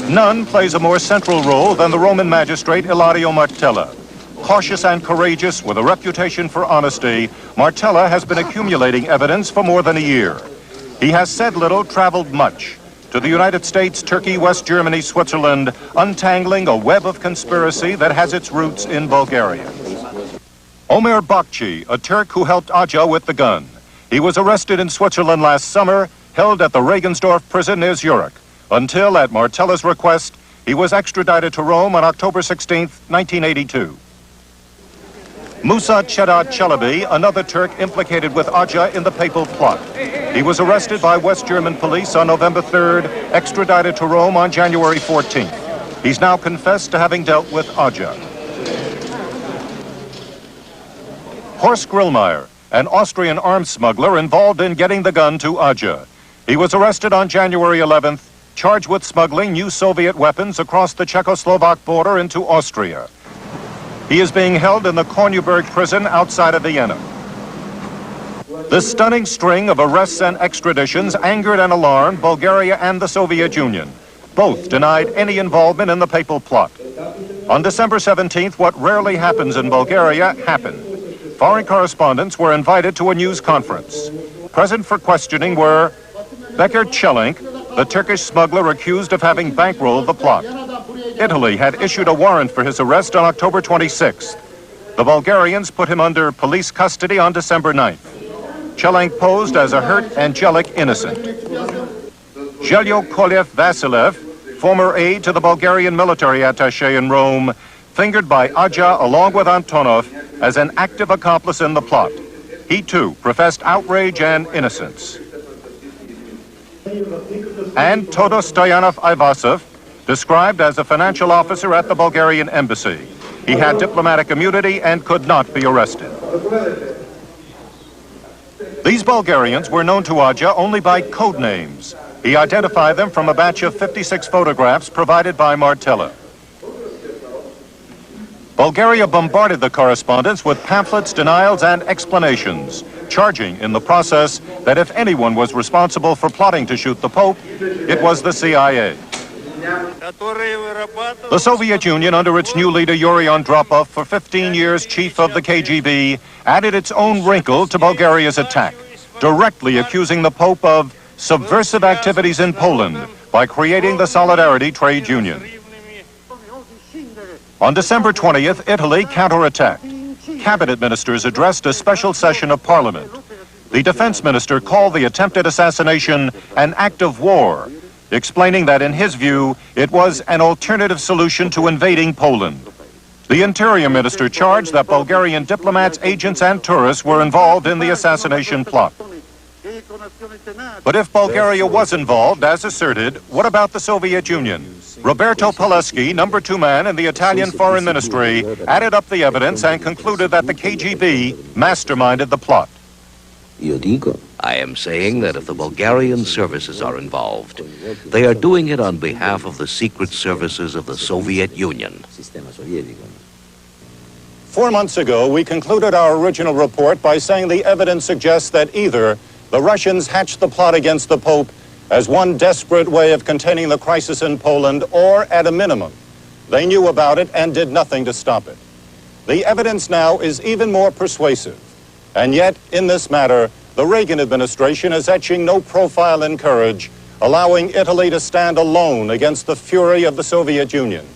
None plays a more central role than the Roman magistrate Ilario Martella. Cautious and courageous, with a reputation for honesty, Martella has been accumulating evidence for more than a year. He has said little, traveled much. to the United States, Turkey, West Germany, Switzerland, untangling a web of conspiracy that has its roots in Bulgaria. Omer Bakci, a Turk who helped Aja with the gun. He was arrested in Switzerland last summer, held at the Regensdorf prison near Zurich, until, at Martella's request, he was extradited to Rome on October 16, 1982. Musa Çedat Çelebi, another Turk implicated with Aja in the papal plot. He was arrested by West German police on November 3rd, extradited to Rome on January 14th. He's now confessed to having dealt with Aja. Horst Grillmeyer, an Austrian arms smuggler involved in getting the gun to Aja. He was arrested on January 11th, charged with smuggling new Soviet weapons across the Czechoslovak border into Austria. He is being held in the Korneuburg prison outside of Vienna. This stunning string of arrests and extraditions angered and alarmed Bulgaria and the Soviet Union. Both denied any involvement in the papal plot. On December 17th, what rarely happens in Bulgaria happened. Foreign correspondents were invited to a news conference. Present for questioning were Bekir Çelenk, the Turkish smuggler accused of having bankrolled the plot. Italy had issued a warrant for his arrest on October 26th. The Bulgarians put him under police custody on December 9th. Çelenk posed as a hurt, angelic innocent. Zelyo Kolev Vasilev, former aide to the Bulgarian military attaché in Rome, fingered by Aja along with Antonov as an active accomplice in the plot. He too professed outrage and innocence. And Todo Stoyanov Ivasov, described as a financial officer at the Bulgarian embassy. He had diplomatic immunity and could not be arrested. These Bulgarians were known to Aja only by code names. He identified them from a batch of 56 photographs provided by Martella. Bulgaria bombarded the correspondence with pamphlets, denials, and explanations, charging in the process that if anyone was responsible for plotting to shoot the Pope, it was the CIA. The Soviet Union, under its new leader Yuri Andropov, for 15 years chief of the KGB, added its own wrinkle to Bulgaria's attack, directly accusing the Pope of subversive activities in Poland by creating the Solidarity Trade Union. On December 20th, Italy counterattacked. Cabinet ministers addressed a special session of parliament. The defense minister called the attempted assassination an act of war, explaining that in his view, it was an alternative solution to invading Poland. The interior minister charged that Bulgarian diplomats, agents, and tourists were involved in the assassination plot. But if Bulgaria was involved, as asserted, what about the Soviet Union? Roberto Paleski, number 2 man in the Italian Foreign Ministry, added up the evidence and concluded that the KGB masterminded the plot.
I am saying that if the Bulgarian services are involved, they are doing it on behalf of the secret services of the Soviet Union.
4 months ago, we concluded our original report by saying the evidence suggests that either the Russians hatched the plot against the Pope as one desperate way of containing the crisis in Poland, or at a minimum, they knew about it and did nothing to stop it. The evidence now is even more persuasive. And yet, in this matter, the Reagan administration is etching no profile in courage, allowing Italy to stand alone against the fury of the Soviet Union.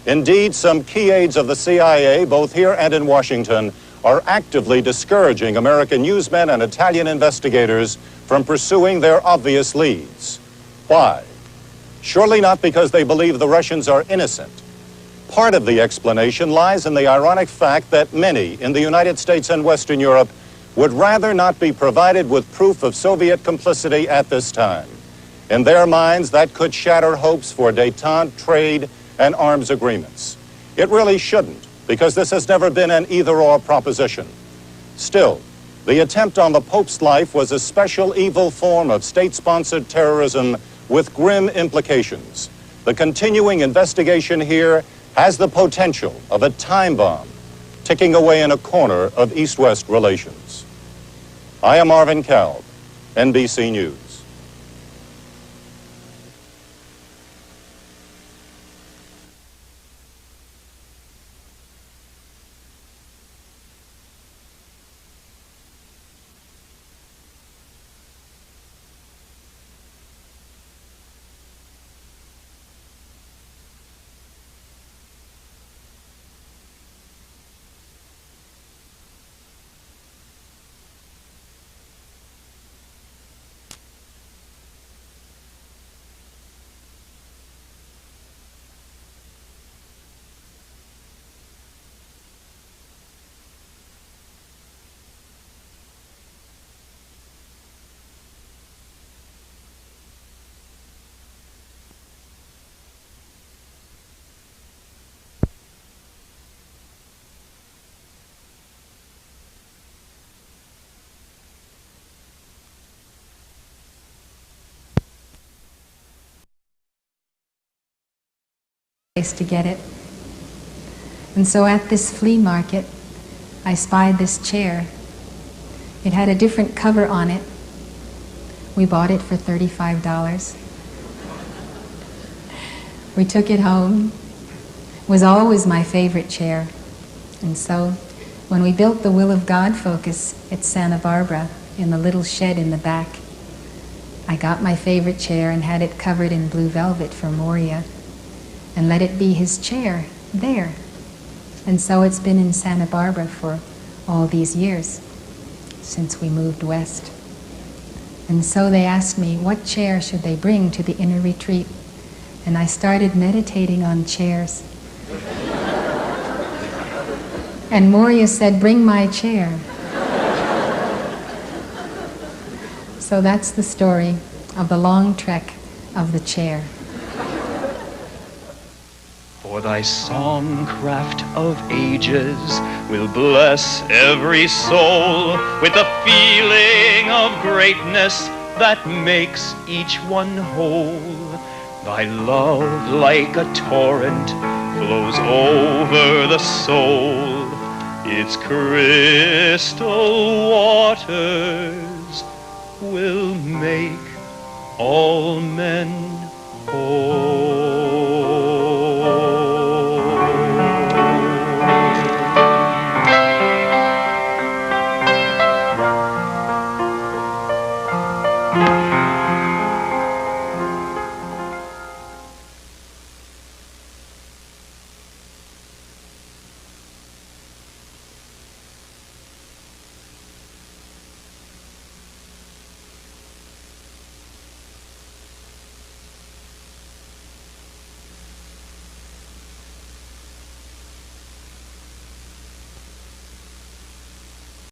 Indeed, some key aides of the CIA, both here and in Washington, are actively discouraging American newsmen and Italian investigators from pursuing their obvious leads. Why? Surely not because they believe the Russians are innocent. Part of the explanation lies in the ironic fact that many in the United States and Western Europe would rather not be provided with proof of Soviet complicity at this time. In their minds, that could shatter hopes for détente, trade, and arms agreements. It really shouldn't, because this has never been an either-or proposition. Still, the attempt on the Pope's life was a special evil form of state-sponsored terrorism with grim implications. The continuing investigation here has the potential of a time bomb ticking away in a corner of East-West relations. I am Marvin Kalb, NBC News.
place to get it. And so at this flea market, I spied this chair. It had a different cover on it. We bought it for $35. We took it home. It was always my favorite chair. And so when we built the Will of God focus at Santa Barbara in the little shed in the back, I got my favorite chair and had it covered in blue velvet for Moria and let it be his chair there. And so it's been in Santa Barbara for all these years since we moved west. And so they asked me, what chair should they bring to the inner retreat? And I started meditating on chairs. And Moria said, bring my chair. So that's the story of the long trek of the chair.
For thy songcraft of ages will bless every soul with a feeling of greatness that makes each one whole. Thy love like a torrent flows over the soul. Its crystal waters will make all men whole.